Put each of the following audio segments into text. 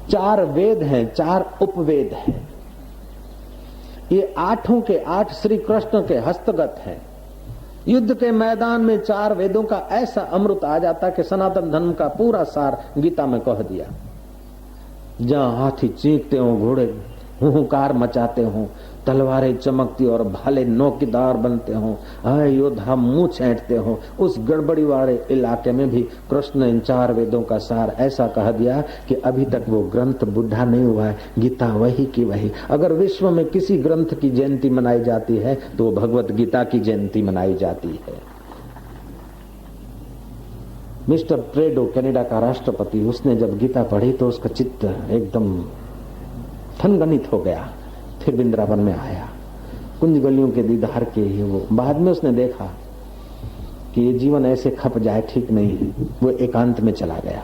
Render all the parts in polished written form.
4 वेद हैं, 4 उपवेद हैं। ये 8 के 8 श्री कृष्ण के हस्तगत हैं। युद्ध के मैदान में 4 वेदों का ऐसा अमृत आ जाता कि सनातन धर्म का पूरा सार गीता में कह दिया। जहां हाथी चीखते हो, घोड़े हुंकार मचाते हो, तलवारें चमकती और भाले नौकीदार बनते हो, योद्धा मुंह छेंटते हो, उस गड़बड़ी वाले इलाके में भी कृष्ण ने इन 4 वेदों का सार ऐसा कह दिया कि अभी तक वो ग्रंथ बुढ़ा नहीं हुआ है। गीता वही की वही। अगर विश्व में किसी ग्रंथ की जयंती मनाई जाती है तो भगवत गीता की जयंती मनाई जाती है। मिस्टर ट्रेडो, कनाडा का राष्ट्रपति, उसने जब गीता पढ़ी तो उसका चित्त एकदम थनगनित हो गया। फिर वृंदावन में आया, कुंज गलियों के दीदार के ही वो। बाद में उसने देखा कि ये जीवन ऐसे खप जाए ठीक नहीं है। वो एकांत में चला गया,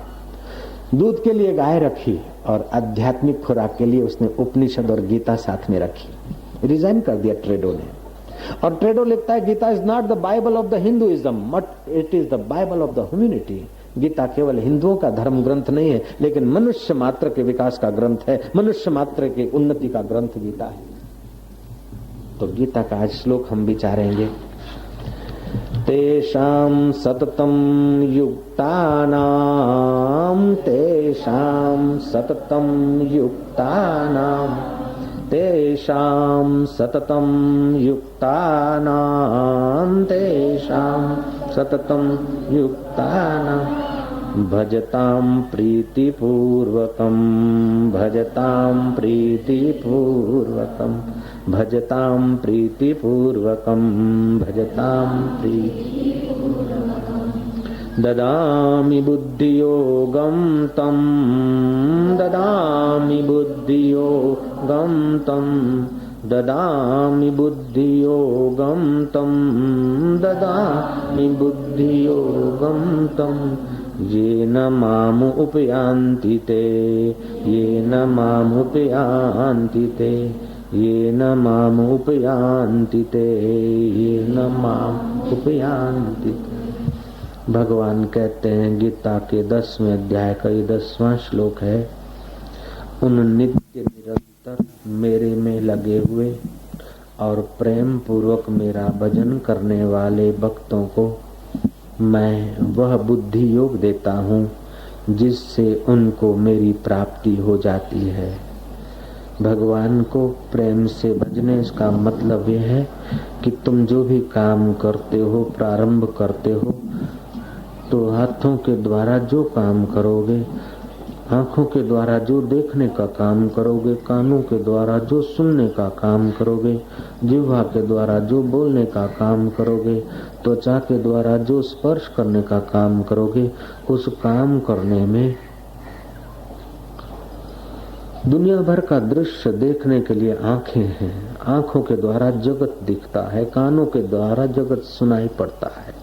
दूध के लिए गाय रखी और आध्यात्मिक खुराक के लिए उसने उपनिषद और गीता साथ में रखी। रिजाइन कर दिया ट्रेडो ने। और ट्रेडो लिखता है, Gita is not the bible of the Hinduism but it is the bible of the humanity. Gita केवल हिंदुओं का धर्म ग्रंथ नहीं है, लेकिन मनुष्य मात्र के विकास का ग्रंथ है, मनुष्य मात्र के उन्नति का ग्रंथ गीता है। तो गीता का आज श्लोक हम विचारेंगे। तेषां सततं युक्तानां, तेषां सततं युक्तानां, तेषां सततं युक्तानां, तेषां सततं युक्तानां भजतां प्रीतिपूर्वकं, भजतां प्रीतिपूर्वकं, भजतां प्रीतिपूर्वकं, भजतां प्रीतिपूर्वकं। ददामि बुद्धियोगं तं, ददामि बुद्धियोगं तं, ददामि बुद्धियोगं तं, ददामि बुद्धियोगं तं। येन माम् उपयान्ति ते, येन माम् उपयान्ति ते, येन माम् उपयान्ति ते, येन माम् उपयान्ति ते। भगवान कहते हैं, गीता के 10वें अध्याय का ये 10वां श्लोक है, उन नित्य निरंतर मेरे में लगे हुए और प्रेम पूर्वक मेरा भजन करने वाले भक्तों को मैं वह बुद्धि योग देता हूँ जिससे उनको मेरी प्राप्ति हो जाती है। भगवान को प्रेम से भजने का मतलब यह है कि तुम जो भी काम करते हो, प्रारंभ करते हो, तो हाथों के द्वारा जो काम करोगे, आंखों के द्वारा जो देखने का काम करोगे, कानों के द्वारा जो सुनने का काम करोगे, जिह्वा के द्वारा जो बोलने का काम करोगे, त्वचा के द्वारा जो स्पर्श करने का काम करोगे, उस काम करने में दुनिया भर का दृश्य देखने के लिए आंखें हैं। आंखों के द्वारा जगत दिखता है, कानों के द्वारा जगत सुनाई पड़ता है।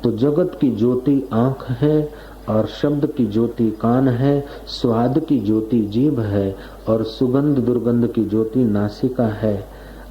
तो जगत की ज्योति आंख है और शब्द की ज्योति कान है, स्वाद की ज्योति जीभ है और सुगंध दुर्गंध की ज्योति नासिका है।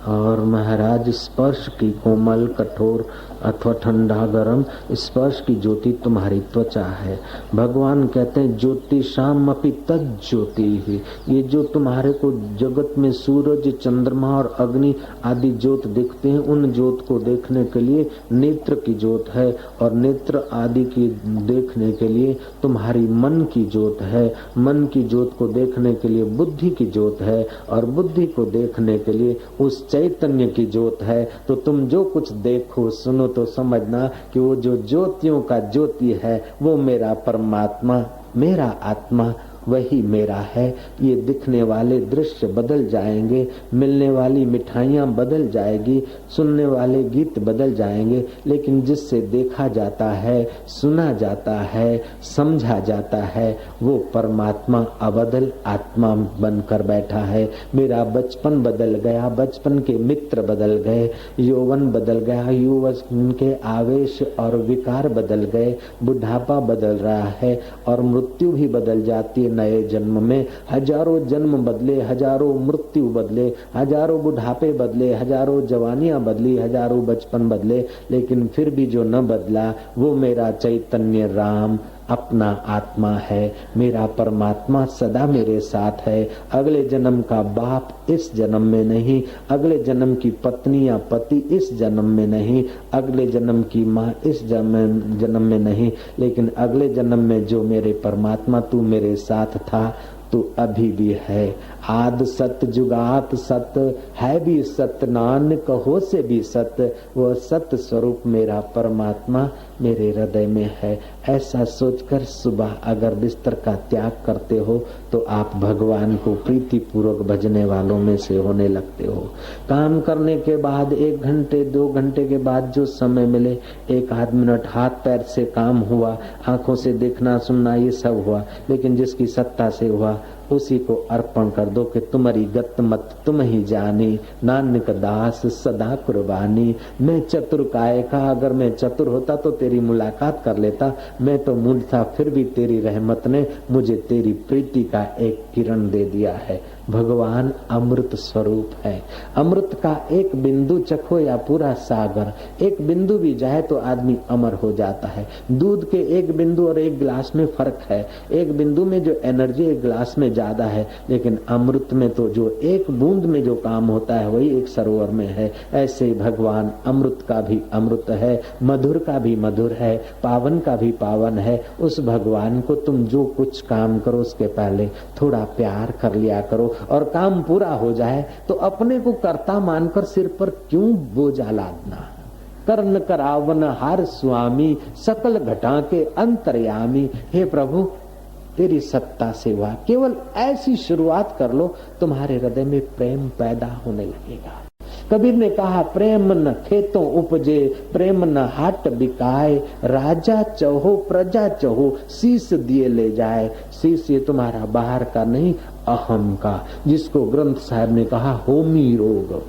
और महाराज स्पर्श की कोमल कठोर अथवा ठंडा गरम स्पर्श की ज्योति तुम्हारी त्वचा है। भगवान कहते हैं ज्योतिषाम अपि तद ज्योति ही, ये जो तुम्हारे को जगत में सूरज चंद्रमा और अग्नि आदि ज्योत दिखते हैं, उन ज्योत को देखने के लिए नेत्र की ज्योत है और नेत्र आदि की देखने के लिए तुम्हारी मन की ज्योत है। मन की ज्योत को देखने के लिए बुद्धि की ज्योत है और बुद्धि को देखने के लिए उस चैतन्य की ज्योत है। तो तुम जो कुछ देखो सुनो तो समझना कि वो जो ज्योतियों का ज्योति है वो मेरा परमात्मा, मेरा आत्मा वही मेरा है। ये दिखने वाले दृश्य बदल जाएंगे, मिलने वाली मिठाइयाँ बदल जाएगी, सुनने वाले गीत बदल जाएंगे, लेकिन जिससे देखा जाता है, सुना जाता है, समझा जाता है, वो परमात्मा अबदल आत्मा बनकर बैठा है। मेरा बचपन बदल गया, बचपन के मित्र बदल गए, यौवन बदल गया, यौवन के आवेश और विकार बदल गए, बुढ़ापा बदल रहा है और मृत्यु भी बदल जाती है। नए जन्म में हजारों जन्म बदले, हजारों मृत्यु बदले, हजारों बुढ़ापे बदले, हजारों जवानियां बदली, हजारों बचपन बदले, लेकिन फिर भी जो न बदला वो मेरा चैतन्य राम अपना आत्मा है, मेरा परमात्मा सदा मेरे साथ है। अगले जन्म का बाप इस जन्म में नहीं, अगले जन्म की पत्नी या पति इस जन्म में नहीं, अगले जन्म की माँ इस जन्म में नहीं, लेकिन अगले जन्म में जो मेरे परमात्मा तू मेरे साथ था, तू अभी भी है। आद सत जुगात सत है भी सत, नानक हो से भी सत, वह सत स्वरूप मेरा परमात्मा मेरे हृदय में है। ऐसा सोचकर सुबह अगर बिस्तर का त्याग करते हो तो आप भगवान को प्रीति पूर्वक भजने वालों में से होने लगते हो। काम करने के बाद 1 घंटे 2 घंटे के बाद जो समय मिले, 1-8 मिनट हाथ पैर से काम हुआ, आंखों से देखना सुनना ये सब हुआ, लेकिन जिसकी सत्ता से हुआ उसी को अर्पण कर दो कि तुम्हारी गत मत तुम ही जानी, नानक दास सदा कुर्बानी। मैं चतुर काय का, अगर मैं चतुर होता तो तेरी मुलाकात कर लेता, मैं तो मूढ़ था, फिर भी तेरी रहमत ने मुझे तेरी प्रीति का एक किरण दे दिया है। भगवान अमृत स्वरूप है। अमृत का एक बिंदु चखो या पूरा सागर, एक बिंदु भी जाए तो आदमी अमर हो जाता है। दूध के एक बिंदु और एक गिलास में फर्क है, एक बिंदु में जो एनर्जी एक गिलास में ज्यादा है, लेकिन अमृत में तो जो एक बूंद में जो काम होता है वही एक सरोवर में है। ऐसे भगवान अमृत का भी अमृत है, मधुर का भी मधुर है, पावन का भी पावन है। उस भगवान को तुम जो कुछ काम करो उसके पहले थोड़ा प्यार कर लिया करो, और काम पूरा हो जाए तो अपने को कर्ता मानकर सिर पर क्यों बोझा लादना। कर्ण करावन हार स्वामी, सकल घटा के अंतर्यामी। हे प्रभु तेरी सत्ता से हुआ, केवल ऐसी शुरुआत कर लो, तुम्हारे हृदय में प्रेम पैदा होने लगेगा। कबीर ने कहा, प्रेम न खेतों उपजे, प्रेम न हाट बिकाए, राजा चहो प्रजा चहो, शीश दिए ले जाए। शीश ये तुम्हारा बाहर का नहीं, अहम का, जिसको ग्रंथ साहब ने कहा होमी रोग।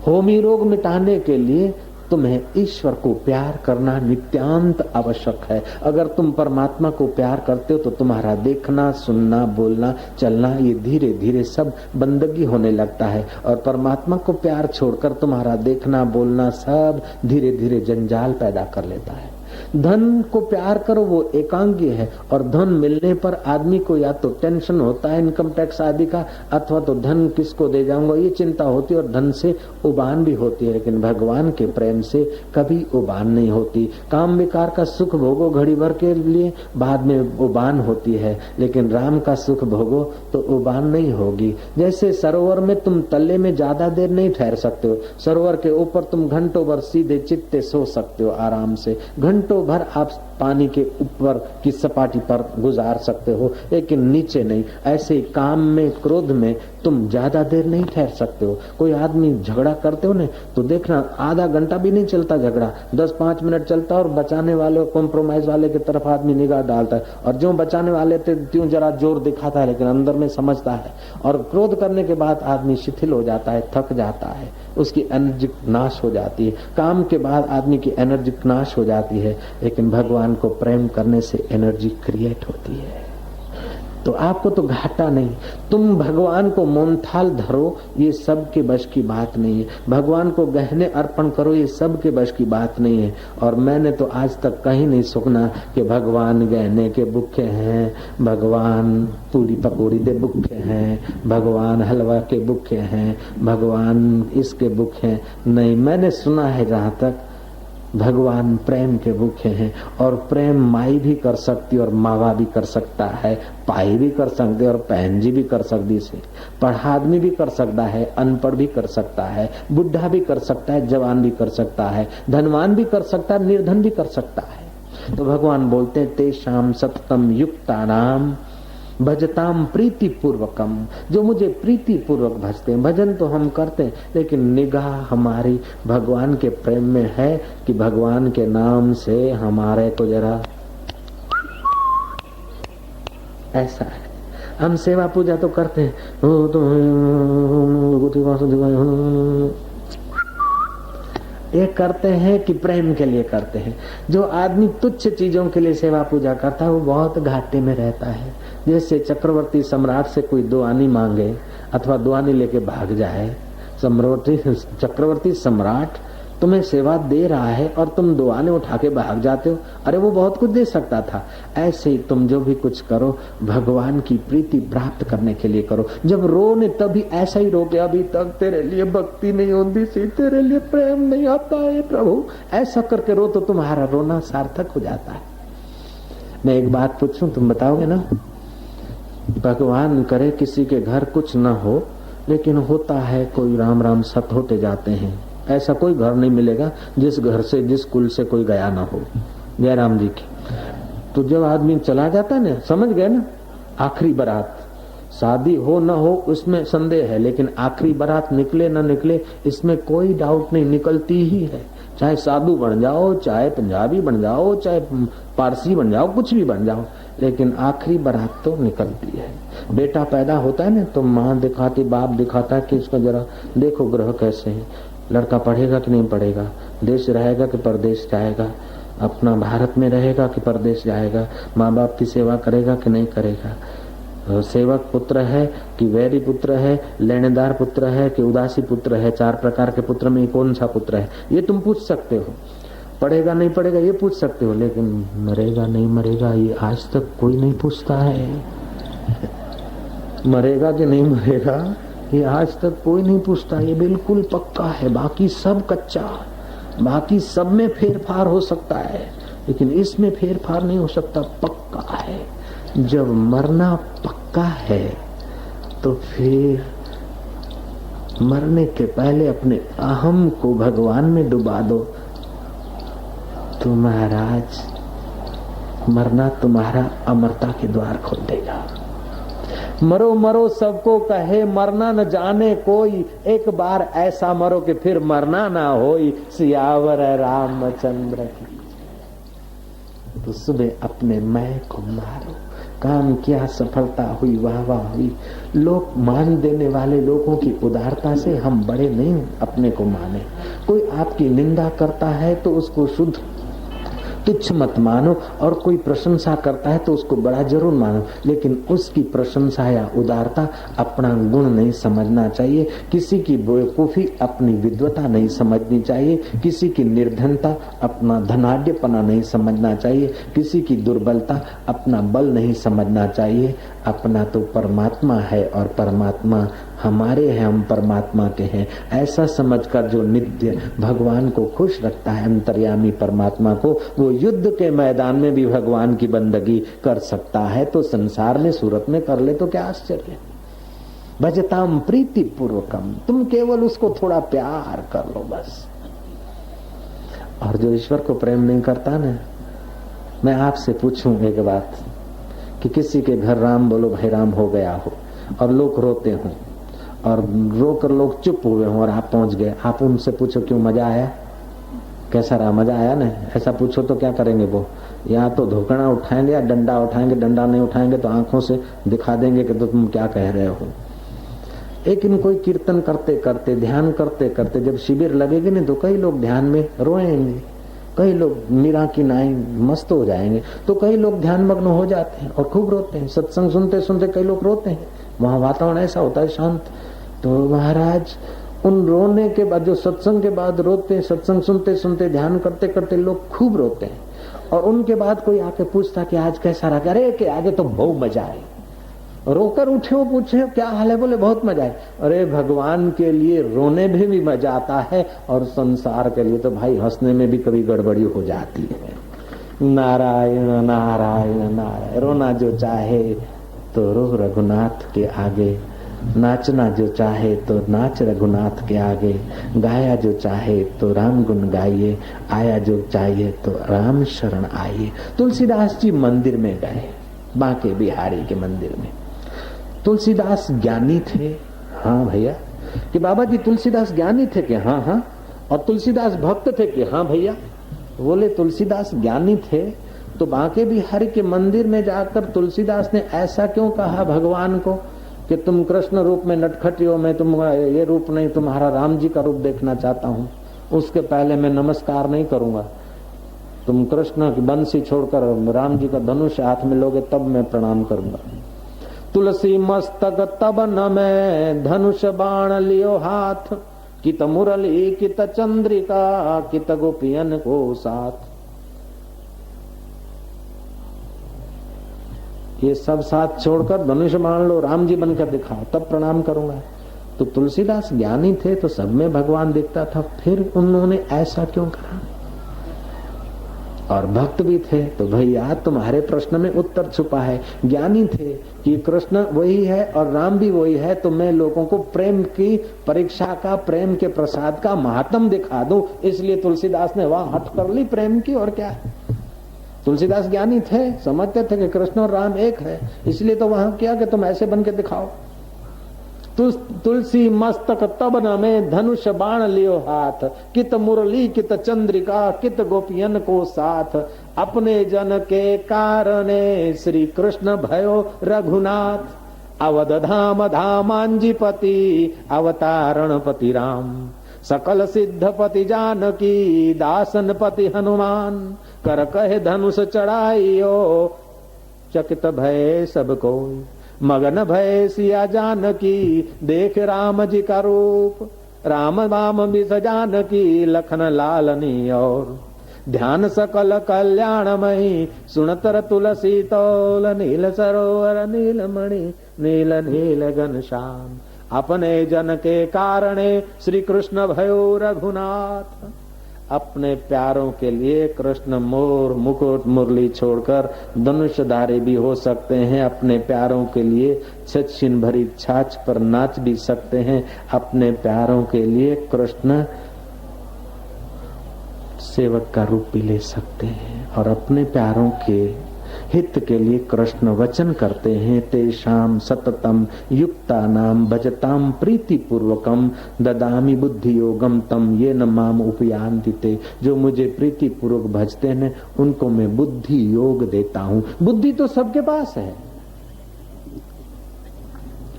होमी रोग मिटाने के लिए तुम्हें ईश्वर को प्यार करना नित्यांत आवश्यक है। अगर तुम परमात्मा को प्यार करते हो तो तुम्हारा देखना सुनना बोलना चलना ये धीरे धीरे सब बंदगी होने लगता है, और परमात्मा को प्यार छोड़कर तुम्हारा देखना बोलना सब धीरे धीरे जंजाल पैदा कर लेता है। धन को प्यार करो वो एकांगी है, और धन मिलने पर आदमी को या तो टेंशन होता है इनकम टैक्स आदि का, अथवा तो धन किसको दे जाऊंगा ये चिंता होती है, और धन से उबान भी होती है। लेकिन भगवान के प्रेम से कभी उबान नहीं होती। काम विकार का सुख भोगो घड़ी भर के लिए, बाद में उबान होती है, लेकिन राम का सुख भोगो तो उबान नहीं होगी। जैसे सरोवर में तुम तले में ज्यादा देर नहीं ठहर सकते हो, सरोवर के ऊपर तुम घंटों भर सीधे चित्ते सो सकते हो आराम से, घंटों भर आप पानी के ऊपर की सपाटी पर गुजार सकते हो, लेकिन नीचे नहीं। ऐसे ही काम में क्रोध में तुम ज्यादा देर नहीं ठहर सकते हो। कोई आदमी झगड़ा करते हो ना तो देखना आधा घंटा भी नहीं चलता झगड़ा, 10-5 मिनट चलता, और बचाने वाले कॉम्प्रोमाइज वाले की तरफ आदमी निगाह डालता है, और जो बचाने वाले थे त्यों जरा जोर दिखाता है, लेकिन अंदर में समझता है। और क्रोध करने के बाद आदमी शिथिल हो जाता है, थक जाता है, उसकी एनर्जी नाश हो जाती है। काम के बाद आदमी की एनर्जी नाश हो जाती है, लेकिन भगवान को प्रेम करने से एनर्जी क्रिएट होती है। तो आपको तो घाटा नहीं, तुम भगवान को मोनथाल धरो, ये सब के बश की बात नहीं है। भगवान को गहने अर्पण करो, ये सब के बश की बात नहीं है। और मैंने तो आज तक कहीं नहीं सुना कि भगवान गहने के भूखे हैं, भगवान पूरी पकौड़ी दे भूखे हैं, भगवान हलवा के भूखे हैं, भगवान इसके भूखे हैं। नहीं, मैंने सुना है जहां तक भगवान प्रेम के भूखे हैं, और प्रेम माई भी कर सकती और मावा भी कर सकता है, पाई भी कर सकते और बहन जी भी कर सकती से, पढ़ा आदमी भी कर सकता है, अनपढ़ भी कर सकता है, बुढ़ा भी कर सकता है, जवान भी कर सकता है, धनवान भी कर सकता है, निर्धन भी कर सकता है। तो भगवान बोलते हैं तेषाम सततम युक्ता नाम भजताम प्रीति पूर्वकम, जो मुझे प्रीति पूर्वक भजते हैं। भजन तो हम करते हैं, लेकिन निगाह हमारी भगवान के प्रेम में है कि भगवान के नाम से हमारे को जरा ऐसा है। हम सेवा पूजा तो करते हैं, ये करते हैं कि प्रेम के लिए करते हैं। जो आदमी तुच्छ चीजों के लिए सेवा पूजा करता है वो बहुत घाटे में रहता है। जैसे चक्रवर्ती सम्राट से कोई दुआनी मांगे अथवा दुआनी लेके भाग जाए, चक्रवर्ती सम्राट तुम्हें सेवा दे रहा है और तुम दुआने उठा के भाग जाते हो। अरे वो बहुत कुछ दे सकता था। ऐसे ही तुम जो भी कुछ करो भगवान की प्रीति प्राप्त करने के लिए करो। जब रोने तभी ऐसा ही रो के अभी तक तेरे लिए भक्ति नहीं होती सी, तेरे लिए प्रेम नहीं आता है प्रभु, ऐसा करके रो तो तुम्हारा रोना सार्थक हो जाता है। मैं एक बात पूछूं, तुम बताओगे ना? भगवान करे किसी के घर कुछ न हो, लेकिन होता है कोई राम राम सत होते जाते हैं। ऐसा कोई घर नहीं मिलेगा जिस घर से जिस कुल से कोई गया ना हो, जयराम जी की। तो जब आदमी चला जाता है ना, समझ गए ना, आखिरी बारात, शादी हो न हो उसमें संदेह है, लेकिन आखिरी बारात निकले न निकले इसमें कोई डाउट नहीं, निकलती ही है। चाहे साधु बन जाओ, चाहे पंजाबी बन जाओ, चाहे पारसी बन जाओ, कुछ भी बन जाओ, लेकिन आखिरी बारात तो निकलती है। बेटा पैदा होता है ना तो माँ दिखाती, बाप दिखाता है कि इसका जरा देखो ग्रह कैसे है, लड़का पढ़ेगा कि नहीं पढ़ेगा, देश रहेगा कि परदेश जाएगा, अपना भारत में रहेगा कि परदेश जाएगा, माँ बाप की सेवा करेगा कि नहीं करेगा, सेवक पुत्र है कि वैरी पुत्र है, लेनेदार पुत्र है कि उदासी पुत्र है, 4 प्रकार के पुत्र में कौन सा पुत्र है, ये तुम पूछ सकते हो। पढ़ेगा नहीं पढ़ेगा ये पूछ सकते हो, लेकिन मरेगा नहीं मरेगा ये आज तक कोई नहीं पूछता है। मरेगा कि नहीं मरेगा ये आज तक कोई नहीं पूछता, ये बिल्कुल पक्का है। बाकी सब कच्चा, बाकी सब में फेरफार हो सकता है, लेकिन इसमें फेरफार नहीं हो सकता, पक्का है। जब मरना पक्का है तो फिर मरने के पहले अपने अहम को भगवान में डुबा दो तो महाराज मरना तुम्हारा अमरता के द्वार खोल देगा। मरो मरो सबको कहे, मरना न जाने कोई, एक बार ऐसा मरो कि फिर मरना ना होई, सियावर रामचंद्र की। तो सुबह अपने मैं को मारो, काम किया सफलता हुई, वाह वाह हुई। लोग मान देने वाले लोगों की उदारता से हम बड़े नहीं अपने को माने। कोई आपकी निंदा करता है तो उसको शुद्ध तुच्छ मत मानो, और कोई प्रशंसा करता है तो उसको बड़ा जरूर मानो, लेकिन उसकी प्रशंसा या उदारता अपना गुण नहीं समझना चाहिए। किसी की बेवकूफी अपनी विद्वता नहीं समझनी चाहिए, किसी की निर्धनता अपना धनाढ्यपना नहीं समझना चाहिए, किसी की दुर्बलता अपना बल नहीं समझना चाहिए। अपना तो परमात्मा है और परमात्मा हमारे हैं, हम परमात्मा के हैं, ऐसा समझकर जो नित्य भगवान को खुश रखता है, अंतर्यामी परमात्मा को, वो युद्ध के मैदान में भी भगवान की बंदगी कर सकता है, तो संसार में सूरत में कर ले तो क्या आश्चर्य। भजताम प्रीति पूर्वकम, तुम केवल उसको थोड़ा प्यार कर लो बस। और जो ईश्वर को प्रेम नहीं करता ना, मैं आपसे पूछूं एक बात कि किसी के घर राम बोलो भाई राम हो गया हो और लोग रोते हो और रोकर लोग चुप हुए हों और आप पहुंच गए, आप उनसे पूछो क्यों, मजा आया, कैसा रहा, मजा आया ना, ऐसा पूछो तो क्या करेंगे वो? या तो धोकना उठाएंगे या डंडा उठाएंगे, डंडा नहीं उठाएंगे तो आंखों से दिखा देंगे कि तो तुम क्या कह रहे हो। लेकिन कोई कीर्तन करते करते, ध्यान करते करते जब शिविर लगेगी ना तो कई लोग ध्यान में रोएंगे, कई लोग मीरा की नाई मस्त हो जाएंगे, तो कई लोग ध्यान मग्न हो जाते हैं और खूब रोते हैं। सत्संग सुनते सुनते कई लोग रोते हैं, वहां वातावरण ऐसा होता है शांत। तो महाराज उन रोने के बाद, जो सत्संग के बाद रोते हैं, सत्संग सुनते सुनते ध्यान करते करते लोग खूब रोते हैं, और उनके बाद कोई आके पूछता कि आज कैसा रहा, अरे के आगे तो बहुत मजा आए, रोकर उठे हो, पूछे क्या हाल है, बोले बहुत मजा आए। अरे भगवान के लिए रोने में भी मजा आता है और संसार के लिए तो भाई हंसने में भी कभी गड़बड़ी हो जाती है। नारायण नारायण नारायण, रोना जो चाहे तो रो रघुनाथ के आगे, नाचना जो चाहे तो नाच रघुनाथ के आगे, गाया जो चाहे तो राम गुण गाइए, आया जो चाहिए तो राम शरण आइए। तुलसीदास जी मंदिर में गए, बांके बिहारी के मंदिर में। तुलसीदास ज्ञानी थे, हाँ भैया, कि बाबा जी तुलसीदास ज्ञानी थे कि हाँ हाँ, और तुलसीदास भक्त थे कि हाँ भैया। बोले तुलसीदास ज्ञानी थे तो बांके बिहारी के मंदिर में जाकर तुलसीदास ने ऐसा क्यों कहा भगवान को कि तुम कृष्ण रूप में नटखटी हो, मैं तुम ये रूप नहीं, तुम्हारा राम जी का रूप देखना चाहता हूँ, उसके पहले मैं नमस्कार नहीं करूंगा, तुम कृष्ण की बंसी छोड़कर राम जी का धनुष हाथ में लोगे तब मैं प्रणाम करूंगा। तुलसी मस्तक तब न मैं धनुष बाण लियो हाथ, कित मुरली कित चंद्रिका कित गोपियन को साथ। ये सब साथ छोड़कर धनुष बाण लो, राम जी बनकर दिखाओ, तब प्रणाम करूंगा। तो तुलसीदास ज्ञानी थे तो सब में भगवान दिखता था, फिर उन्होंने ऐसा क्यों करा? और भक्त भी थे तो भैया तुम्हारे प्रश्न में उत्तर छुपा है। ज्ञानी थे कि कृष्ण वही है और राम भी वही है, तो मैं लोगों को प्रेम की परीक्षा का, प्रेम के प्रसाद का महात्म दिखा दूं, इसलिए तुलसीदास ने वहां हट कर ली प्रेम की। और क्या है, तुलसीदास ज्ञानी थे, समझते थे कि कृष्ण और राम एक है, इसलिए तो वहां किया कि तुम ऐसे बन के दिखाओ। तुलसी मस्तक तब न में धनुष बाण लियो हाथ, कित मुरली कित चंद्रिका कित गोपियन को साथ। अपने जन के कारणे श्री कृष्ण भयो रघुनाथ, अवध धाम धामांजीपति अवतारण पति राम। सकल सिद्धपति जानकी दासन पति हनुमान, कर कहे धनुष चढ़ाइयो चकित भय सब कोई। मगन भय सिया जानकी देख राम जी का रूप, राम राम बिस जानकी लखन लालनी और। ध्यान सकल कल्याणमयी सुनतर तुलसी तौल, नील सरोवर नील मणि नील नील घनश्याम। अपने जन के कारणे श्री कृष्ण भयो रघुनाथ। अपने प्यारों के लिए कृष्ण मोर मुकुट मुरली छोड़कर धनुषधारी भी हो सकते हैं। अपने प्यारों के लिए छछिन भरी छाछ पर नाच भी सकते हैं। अपने प्यारों के लिए कृष्ण सेवक का रूप भी ले सकते हैं। और अपने प्यारों के हित के लिए कृष्ण वचन करते हैं, तेषाम सततम युक्ता नाम भजताम प्रीति पूर्वकम ददामी बुद्धि योगम तम ये न माम उपयांति ते। जो मुझे प्रीति पूर्वक भजते हैं उनको मैं बुद्धि योग देता हूं। बुद्धि तो सबके पास है,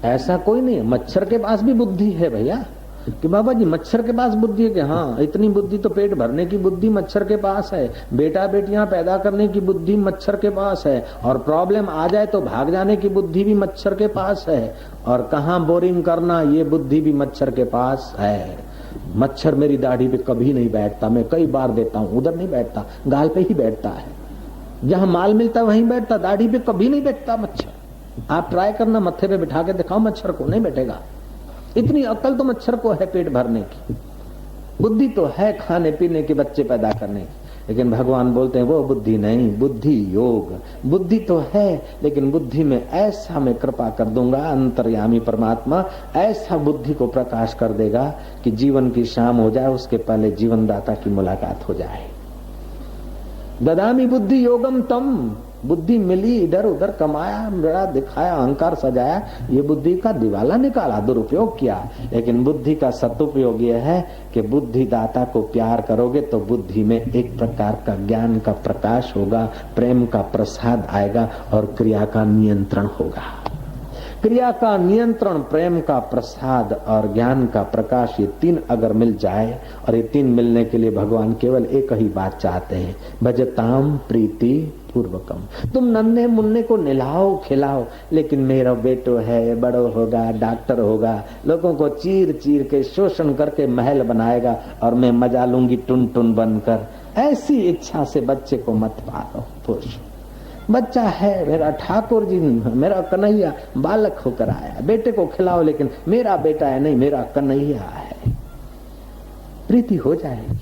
ऐसा कोई नहीं है। मच्छर के पास भी बुद्धि है भैया, कि बाबा जी मच्छर के पास बुद्धि है, कि हाँ इतनी बुद्धि तो पेट भरने की बुद्धि मच्छर के पास है, बेटा बेटियां पैदा करने की बुद्धि मच्छर के पास है, और प्रॉब्लम आ जाए तो भाग जाने की बुद्धि भी मच्छर के पास है, और कहाँ बोरिंग करना ये बुद्धि भी मच्छर के पास है। मच्छर मेरी दाढ़ी पे कभी नहीं बैठता, मैं कई बार देता हूँ, उधर नहीं बैठता, गाल पे ही बैठता है, जहाँ माल मिलता है वहीं बैठता, दाढ़ी पे कभी नहीं बैठता मच्छर। आप ट्राई करना, मत्थे पे बिठा के दिखाओ मच्छर को, नहीं बैठेगा। इतनी अकल तो मच्छर को है पेट भरने की, बुद्धि तो है खाने पीने के, बच्चे पैदा करने की, लेकिन भगवान बोलते हैं वो बुद्धि नहीं, बुद्धि योग। बुद्धि तो है लेकिन बुद्धि में ऐसा मैं कृपा कर दूंगा, अंतर्यामी परमात्मा ऐसा बुद्धि को प्रकाश कर देगा कि जीवन की शाम हो जाए उसके पहले जीवनदाता की मुलाकात हो जाए। ददामी बुद्धि योगम तम, बुद्धि मिली, इधर उधर कमाया, बड़ा दिखाया, अहंकार सजाया, ये बुद्धि का दिवाला निकाला, दुरुपयोग किया। लेकिन बुद्धि का सदुपयोग यह है कि बुद्धि दाता को प्यार करोगे तो बुद्धि में एक प्रकार का ज्ञान का प्रकाश होगा, प्रेम का प्रसाद आएगा और क्रिया का नियंत्रण होगा। क्रिया का नियंत्रण, प्रेम का प्रसाद और ज्ञान का प्रकाश, ये तीन अगर मिल जाए, और ये तीन मिलने के लिए भगवान केवल एक ही बात चाहते हैं, भजताम प्रीति पूर्वकम। तुम नन्हे मुन्ने को निलाओ खिलाओ, लेकिन मेरा बेटो है, बड़ो होगा, डॉक्टर होगा, लोगों को चीर चीर के शोषण करके महल बनाएगा और मैं मजा लूंगी टुन टुन बनकर। ऐसी इच्छा से बच्चे को मत पालो। पुरुष बच्चा है मेरा, ठाकुर जी मेरा कन्हैया बालक होकर आया, बेटे को खिलाओ, लेकिन मेरा बेटा है नहीं, मेरा कन्हैया है। प्रीति हो जाएगी।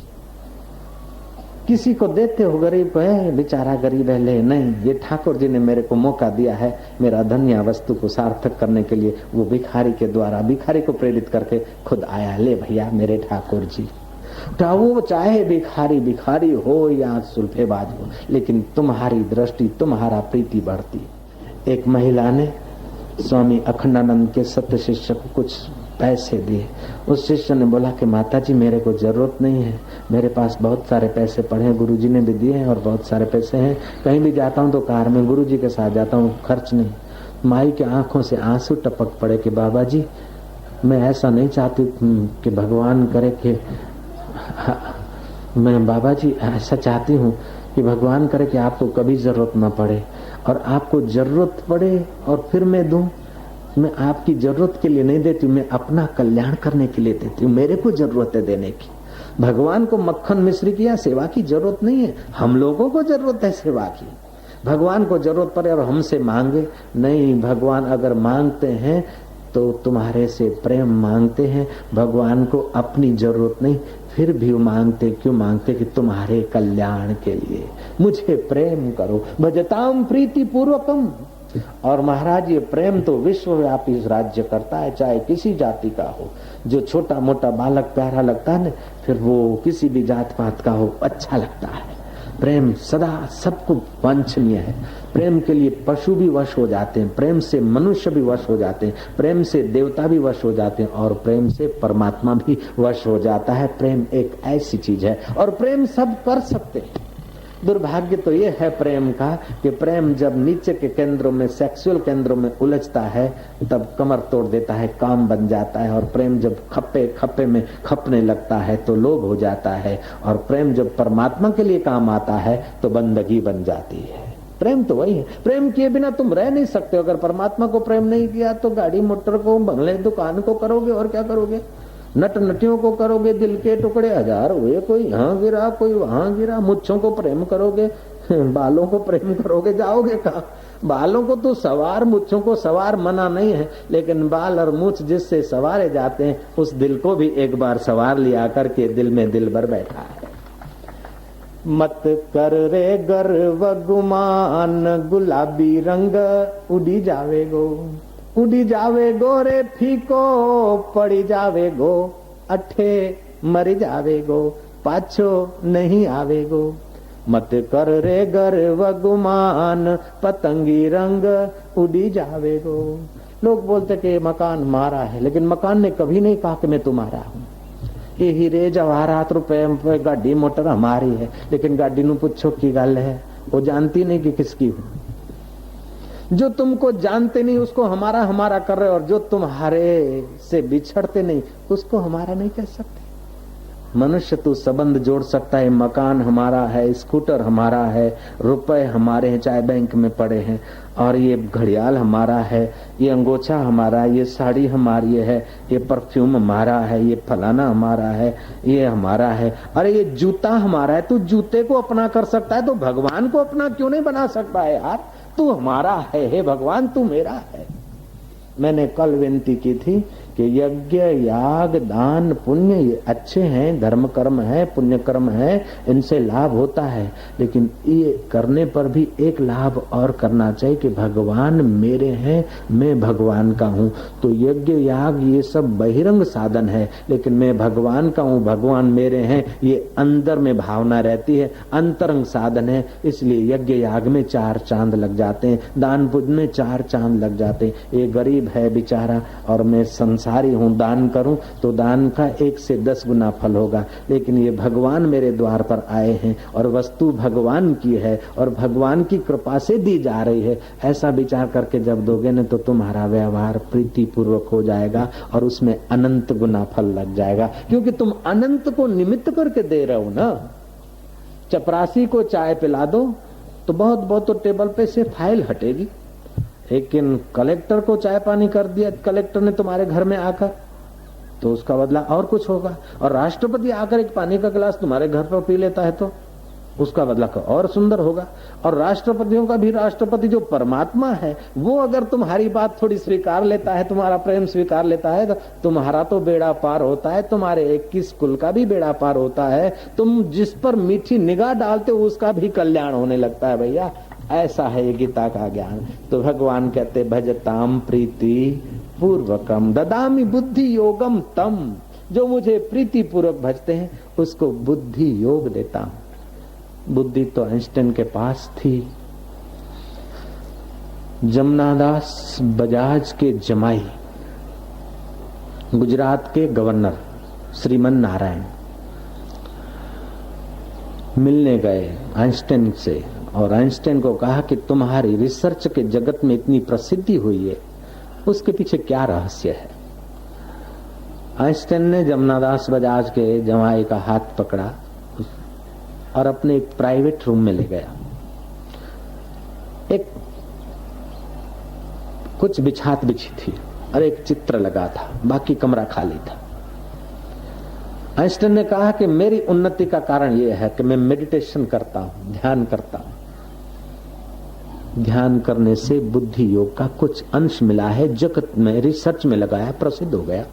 किसी को देते हो गरीब को, बेचारा गरीब है, ले नहीं, ये ठाकुर जी ने मेरे को मौका दिया है मेरा धन्य वस्तु को सार्थक करने के लिए, वो भिखारी के द्वारा, भिखारी को प्रेरित करके खुद आया, ले भैया मेरे ठाकुर जी। वो चाहे भिखारी भिखारी हो या सुल्फेबाज हो, लेकिन तुम्हारी दृष्टि, तुम्हारा प्रीति बढ़ती। एक महिला ने स्वामी अखंडानंद के सत्य शिष्य को कुछ पैसे दिए। उस शिष्य ने बोला कि माता जी मेरे को जरूरत नहीं है, मेरे पास बहुत सारे पैसे पड़े हैं, गुरुजी ने भी दिए हैं और बहुत सारे पैसे हैं, कहीं भी जाता हूँ तो कार में गुरुजी के साथ जाता हूँ, खर्च नहीं। माई के आंखों से आंसू टपक पड़े कि बाबा जी मैं ऐसा नहीं चाहती कि भगवान करे कि मैं, बाबा जी ऐसा चाहती हूँ कि भगवान करे कि आपको कभी जरूरत न पड़े, और आपको जरूरत पड़े और फिर मैं दूं, मैं आपकी जरूरत के लिए नहीं देती हूँ, मैं अपना कल्याण करने के लिए देती हूँ। मेरे को जरूरत है देने की। भगवान को मक्खन मिश्री की या सेवा की जरूरत नहीं है, हम लोगों को जरूरत है सेवा की। भगवान को जरूरत पड़े और हमसे मांगे नहीं। भगवान अगर मांगते हैं तो तुम्हारे से प्रेम मांगते हैं। भगवान को अपनी जरूरत नहीं, फिर भी मांगते। क्यों मांगते? कि तुम्हारे कल्याण के लिए मुझे प्रेम करो। भजताम प्रीति पूर्वकम। और महाराज ये प्रेम तो विश्वव्यापी राज्य करता है, चाहे किसी जाति का हो। जो छोटा मोटा बालक प्यारा लगता है ना, फिर वो किसी भी जात पात का हो अच्छा लगता है। प्रेम सदा सबको वांछनीय है। प्रेम के लिए पशु भी वश हो जाते हैं, प्रेम से मनुष्य भी वश हो जाते हैं, प्रेम से देवता भी वश हो जाते हैं और प्रेम से परमात्मा भी वश हो जाता है। प्रेम एक ऐसी चीज है और प्रेम सब कर सकते हैं। दुर्भाग्य तो ये है प्रेम का कि प्रेम जब नीचे के केंद्रों में, सेक्सुअल केंद्रों में उलझता है तब कमर तोड़ देता है, काम बन जाता है। और प्रेम जब खप्पे खप्पे में खपने लगता है तो लोभ हो जाता है। और प्रेम जब परमात्मा के लिए काम आता है तो बंदगी बन जाती है। प्रेम तो वही है। प्रेम किए बिना तुम रह नहीं सकते। अगर परमात्मा को प्रेम नहीं किया तो गाड़ी मोटर को, बंगले दुकान को करोगे और क्या करोगे? नट नटियों को करोगे, दिल के टुकड़े हजार हुए, कोई यहाँ गिरा कोई वहां गिरा। मुच्छों को प्रेम करोगे, बालों को प्रेम करोगे, जाओगे कहाँ? बालों को तो सवार, मुच्छों को सवार मना नहीं है, लेकिन बाल और मुछ जिससे सवारे जाते हैं उस दिल को भी एक बार सवार लिया करके दिल में दिल भर बैठा है। मत कर रे गर्व गुमान, गुलाबी रंग उड़ी जावेगो, उड़ी जावेगो रे फीको, पड़ी जावेगो अठे मरी जावेगो, पाछो नहीं आवेगो। मत कर रे गर्व गुमान, पतंगी रंग उड़ी जावेगो। लोग बोलते कि मकान हमारा है, लेकिन मकान ने कभी नहीं कहा कि मैं तुम्हारा हूं। ये हीरे जवाहरात रुपए गाड़ी मोटर हमारी है, लेकिन गाड़ी नु पूछो की गल है, वो जानती नहीं कि किसकी हूं। जो तुमको जानते नहीं उसको हमारा हमारा कर रहे, और जो तुम्हारे से बिछड़ते नहीं उसको हमारा नहीं कह सकते। मनुष्य तो संबंध जोड़ सकता है, मकान हमारा है, स्कूटर हमारा है, रुपए हमारे हैं चाहे बैंक में पड़े हैं, और ये घड़ियाल हमारा है, ये अंगोछा हमारा है, ये साड़ी हमारी है, ये परफ्यूम हमारा है, ये फलाना हमारा है, ये हमारा है, अरे ये जूता हमारा है। तू जूते को अपना कर सकता है तो भगवान को अपना क्यों नहीं बना सकता है यार? तू हमारा है, हे भगवान तू मेरा है। मैंने कल विनती की थी कि यज्ञ याग दान पुण्य ये अच्छे हैं, धर्म कर्म है, पुण्य कर्म है, इनसे लाभ होता है, लेकिन ये करने पर भी एक लाभ और करना चाहिए कि भगवान मेरे हैं, मैं भगवान का हूँ। तो यज्ञ याग ये सब बहिरंग साधन है, लेकिन मैं भगवान का हूँ, भगवान मेरे हैं, ये अंदर में भावना रहती है, अंतरंग साधन है। इसलिए यज्ञ याग में 4 चांद लग जाते हैं, दान पुण्य में 4 चांद लग जाते हैं। ये गरीब है बेचारा और मैं संसारी हूँ, दान करूं तो दान का 1 से 10 गुना फल होगा, लेकिन ये भगवान मेरे द्वार पर आए हैं और वस्तु भगवान की है और भगवान की कृपा से दी जा रही है। ऐसा विचार करके जब दोगे न तो तुम्हारा व्यवहार प्रीति पूर्वक हो जाएगा और उसमें अनंत गुना फल लग जाएगा, क्योंकि तुम अनंत को निमित्त करके दे रहे हो ना। चपरासी को चाय पिला दो तो बहुत बहुत तो टेबल पे से फाइल हटेगी, लेकिन कलेक्टर को चाय पानी कर दिया कलेक्टर ने तुम्हारे घर में आकर, तो उसका बदला और कुछ होगा। और राष्ट्रपति आकर एक पानी का गिलास तुम्हारे घर पर पी लेता है तो उसका बदला और सुंदर होगा। और राष्ट्रपतियों का भी राष्ट्रपति जो परमात्मा है वो अगर तुम्हारी बात थोड़ी स्वीकार लेता है, तुम्हारा प्रेम स्वीकार लेता है, तो तुम्हारा तो बेड़ा पार होता है, तुम्हारे 21 कुल का भी बेड़ा पार होता है। तुम जिस पर मीठी निगाह डालते हो उसका भी कल्याण होने लगता है भैया। ऐसा है ये गीता का ज्ञान। तो भगवान कहते भजताम प्रीति पूर्वकम ददामि बुद्धि योगम तम, जो मुझे प्रीति पूर्वक भजते हैं उसको बुद्धि योग देता हूं। बुद्धि तो आइंस्टाइन के पास थी। जमनादास बजाज के जमाई गुजरात के गवर्नर श्रीमन नारायण मिलने गए आइंस्टाइन से और आइंस्टाइन को कहा कि तुम्हारी रिसर्च के जगत में इतनी प्रसिद्धि हुई है, उसके पीछे क्या रहस्य है। आइंस्टाइन ने जमनादास बजाज के जमाई का हाथ पकड़ा और अपने एक प्राइवेट रूम में ले गया। एक कुछ बिछात बिछी थी और एक चित्र लगा था, बाकी कमरा खाली था। आइंस्टाइन ने कहा कि मेरी उन्नति का कारण यह है कि मैं मेडिटेशन करता हूं, ध्यान करता हूं। ध्यान करने से बुद्धि योग का कुछ अंश मिला है, जगत में रिसर्च में लगाया, प्रसिद्ध हो गया।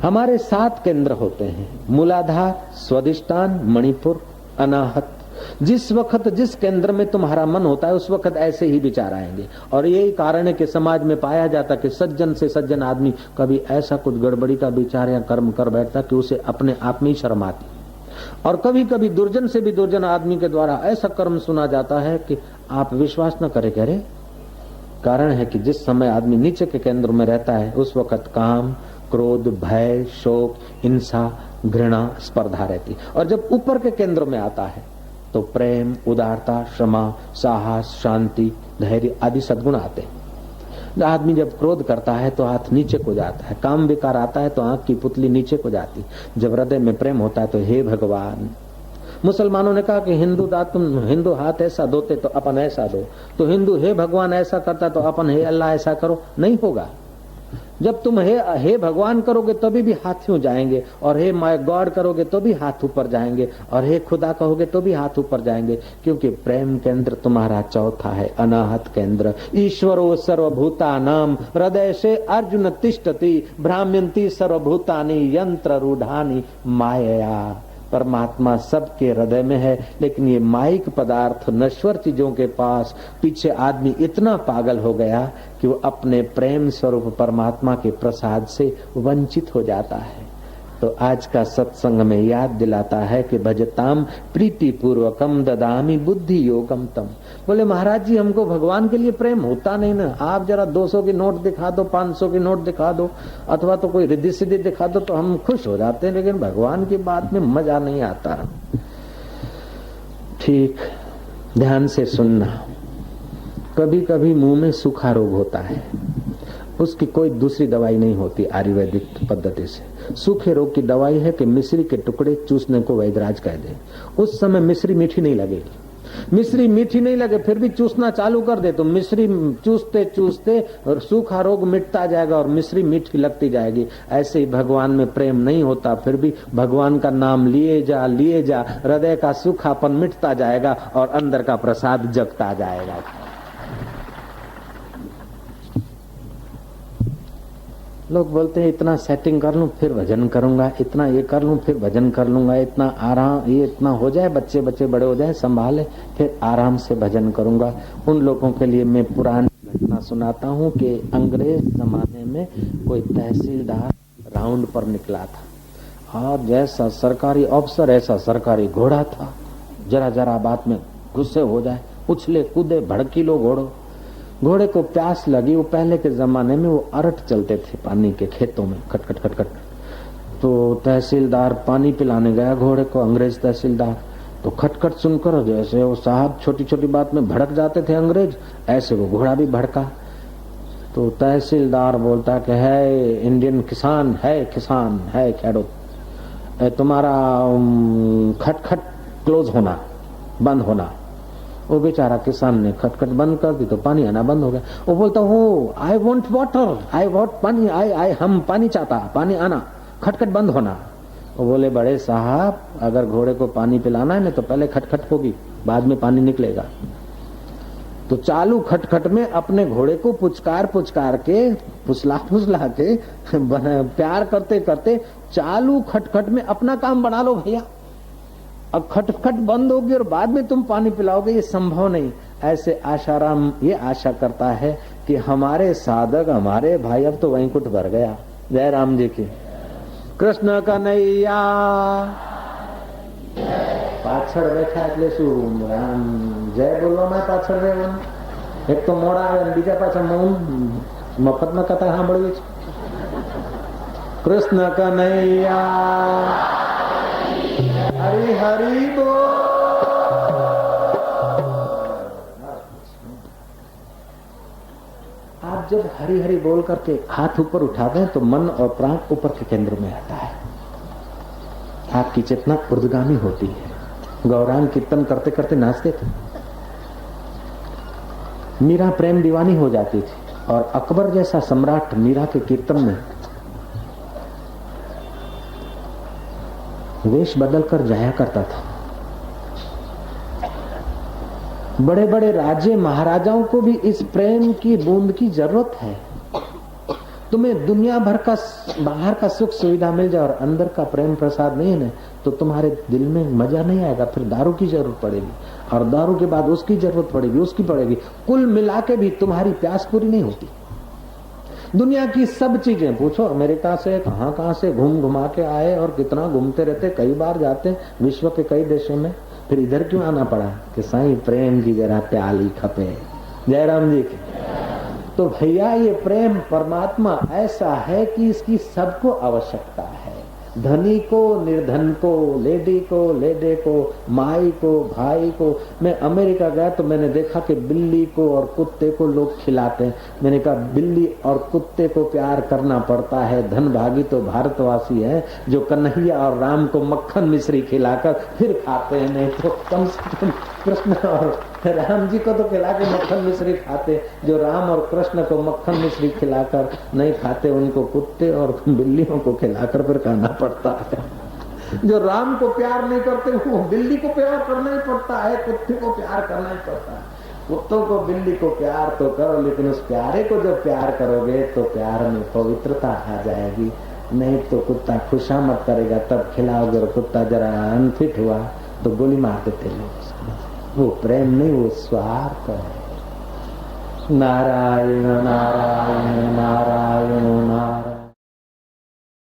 हमारे 7 केंद्र होते हैं, मूलाधार, स्वादिष्टान, मणिपुर, अनाहत। जिस वक्त जिस केंद्र में तुम्हारा मन होता है उस वक्त ऐसे ही विचार आएंगे। और यही कारण है कि समाज में पाया जाता कि सज्जन से सज्जन आदमी कभी ऐसा कुछ गड़बड़ी का विचार या कर्म कर बैठता कि उसे अपने आप में ही शर्म आती। और कभी कभी दुर्जन से भी दुर्जन आदमी के द्वारा ऐसा कर्म सुना जाता है कि आप विश्वास न करें। कह रहे कारण है कि जिस समय आदमी नीचे के केंद्र में रहता है उस वक्त काम, क्रोध, भय, शोक, हिंसा, घृणा, स्पर्धा रहती। और जब ऊपर के केंद्र में आता है तो प्रेम, उदारता, क्षमा, साहस, शांति, धैर्य आदि सद्गुण आते हैं। आदमी जब क्रोध करता है तो हाथ नीचे को जाता है, काम विकार आता है तो आंख की पुतली नीचे को जाती। जब हृदय में प्रेम होता है तो हे भगवान। मुसलमानों ने कहा कि हिंदू हाथ ऐसा धोते तो अपन ऐसा दो, तो हिंदू हे भगवान ऐसा करता तो अपन हे अल्लाह ऐसा करो। नहीं होगा। जब तुम हे भगवान करोगे तभी भी हाथ यूं जाएंगे, और हे माय गॉड करोगे तो भी हाथ ऊपर जाएंगे, और हे खुदा कहोगे तो भी हाथ ऊपर जाएंगे। क्योंकि प्रेम केंद्र तुम्हारा चौथा है, अनाहत केंद्र। ईश्वरो सर्वभूतानाम हृदय से अर्जुन तिष्ठति भ्राम्यन्ति सर्वभूतानि यंत्र रूढ़ानि मायया। परमात्मा सबके हृदय में है, लेकिन ये माइक पदार्थ नश्वर चीजों के पास पीछे आदमी इतना पागल हो गया कि वो अपने प्रेम स्वरूप परमात्मा के प्रसाद से वंचित हो जाता है। तो आज का सत्संग में याद दिलाता है कि भजताम प्रीति पूर्वकम ददामी बुद्धि योगम तम। बोले महाराज जी हमको भगवान के लिए प्रेम होता नहीं ना। आप जरा 200 की नोट दिखा दो, 500 की नोट दिखा दो, अथवा तो कोई रिद्धि सिद्धि दिखा दो तो हम खुश हो जाते हैं, लेकिन भगवान की बात में मजा नहीं आता। ठीक, ध्यान से सुनना। कभी कभी मुंह में सूखा रोग होता है, उसकी कोई दूसरी दवाई नहीं होती आयुर्वेदिक पद्धति से। सूखे रोग की दवाई है कि मिश्री के टुकड़े चूसने को वैद्यराज कह दे। उस समय मिश्री मीठी नहीं लगेगी। मिश्री मीठी नहीं लगे फिर भी चूसना चालू कर दे तो मिश्री चूसते चूसते और सूखा रोग मिटता जाएगा और मिश्री मीठी लगती जाएगी। ऐसे ही भगवान में प्रेम नहीं होता, फिर भी भगवान का नाम लिए जा, हृदय का सूखापन मिटता जाएगा और अंदर का प्रसाद जगता जाएगा। लोग बोलते हैं इतना सेटिंग कर लूं फिर भजन करूंगा, इतना ये कर लूं फिर भजन कर लूंगा, इतना आराम, ये इतना हो जाए, बच्चे बड़े हो जाए, संभाले, फिर आराम से भजन करूंगा। उन लोगों के लिए मैं पुरानी घटना सुनाता हूं कि अंग्रेज जमाने में कोई तहसीलदार राउंड पर निकला था और जैसा सरकारी अफसर ऐसा सरकारी घोड़ा था। जरा बात में गुस्से हो जाए, उछले कूदे, भड़कीलो घोड़े को प्यास लगी। वो पहले के जमाने में वो अरट चलते थे पानी के खेतों में, खट खट खट खट। तो तहसीलदार पानी पिलाने गया घोड़े को, अंग्रेज तहसीलदार। तो खटखट सुनकर जैसे वो साहब छोटी छोटी बात में भड़क जाते थे अंग्रेज, ऐसे वो घोड़ा भी भड़का। तो तहसीलदार बोलता कि है इंडियन किसान है खेडो, तुम्हारा खटखट क्लोज होना, बंद होना। वो बेचारा किसान ने खटखट बंद कर दी तो पानी आना बंद हो गया। वो बोलता हूँ I want water, I want पानी, हम पानी चाहता, पानी आना, खटखट बंद होना। वो बोले बड़े साहब अगर घोड़े को पानी पिलाना है ना तो पहले खटखट होगी, बाद में पानी निकलेगा। तो चालू खटखट में अपने घोड़े को पुचकार के फुसला के प्यार करते करते चालू खटखट में अपना काम बना लो भैया। अब खटखट बंद होगी और बाद में तुम पानी पिलाओगे, ये संभव नहीं। ऐसे आशाराम ये आशा करता है कि हमारे साधक, हमारे भाई, अब तो वैकुंठ भर गया। जय राम जी की। कृष्ण कन्हैया पाछड़ बैठा એટલે શું રામ જય બોલવામાં પાછળ રહેવાનું? એક તો મોડા આવે અને બીજા પાછા મૌન મફતમાં કથા સાંભળવી છે। કૃષ્ણ કન્હૈયા हरि हरि बोल। आप जब हरि हरि बोल करके हाथ ऊपर उठाते हैं तो मन और प्राण ऊपर के केंद्र में आता है, आपकी चेतना ऊर्ध्वगामी होती है। गौरांग कीर्तन करते करते नाचते थे। मीरा प्रेम दीवानी हो जाती थी और अकबर जैसा सम्राट मीरा के कीर्तन में वेश बदलकर जाया करता था। बड़े बड़े राजे महाराजाओं को भी इस प्रेम की बूंद की जरूरत है। तुम्हें दुनिया भर का बाहर का सुख सुविधा मिल जाए और अंदर का प्रेम प्रसाद नहीं है तो तुम्हारे दिल में मजा नहीं आएगा। फिर दारू की जरूरत पड़ेगी और दारू के बाद उसकी जरूरत पड़ेगी, उसकी पड़ेगी, कुल मिला के भी तुम्हारी प्यास पूरी नहीं होती। दुनिया की सब चीजें पूछो, अमेरिका से कहां कहां से घूम घुमा के आए और कितना घूमते रहते, कई बार जाते विश्व के कई देशों में, फिर इधर क्यों आना पड़ा कि साईं प्रेम की जरा प्याली खपे। जयराम जी की। तो भैया ये प्रेम परमात्मा ऐसा है कि इसकी सबको आवश्यकता है। धनी को, निर्धन को, लेडी को, लेडे को, माई को, भाई को। मैं अमेरिका गया तो मैंने देखा कि बिल्ली को और कुत्ते को लोग खिलाते हैं। मैंने कहा बिल्ली और कुत्ते को प्यार करना पड़ता है। धन भागी तो भारतवासी है जो कन्हैया और राम को मक्खन मिश्री खिलाकर फिर खाते हैं, नहीं तो कम से कम कृष्ण और राम जी को तो खिला के मक्खन मिश्री खाते। जो राम और कृष्ण को मक्खन मिश्री खिलाकर नहीं खाते उनको कुत्ते और बिल्लियों को खिलाकर फिर खाना पड़ता है। जो राम को प्यार नहीं करते वो बिल्ली को प्यार करना ही पड़ता है, कुत्ते को प्यार करना ही पड़ता है। कुत्तों को बिल्ली को प्यार तो करो, लेकिन उस प्यारे को जब प्यार करोगे तो प्यार में पवित्रता आ जाएगी। नहीं तो कुत्ता खुशामद करेगा, तब खिलाओगे और कुत्ता जरा अनफिट हुआ तो गोली मार देते लोग। वो प्रेम नहीं, वो स्वार्थ है। नारायण नारायण नारायण नारायण।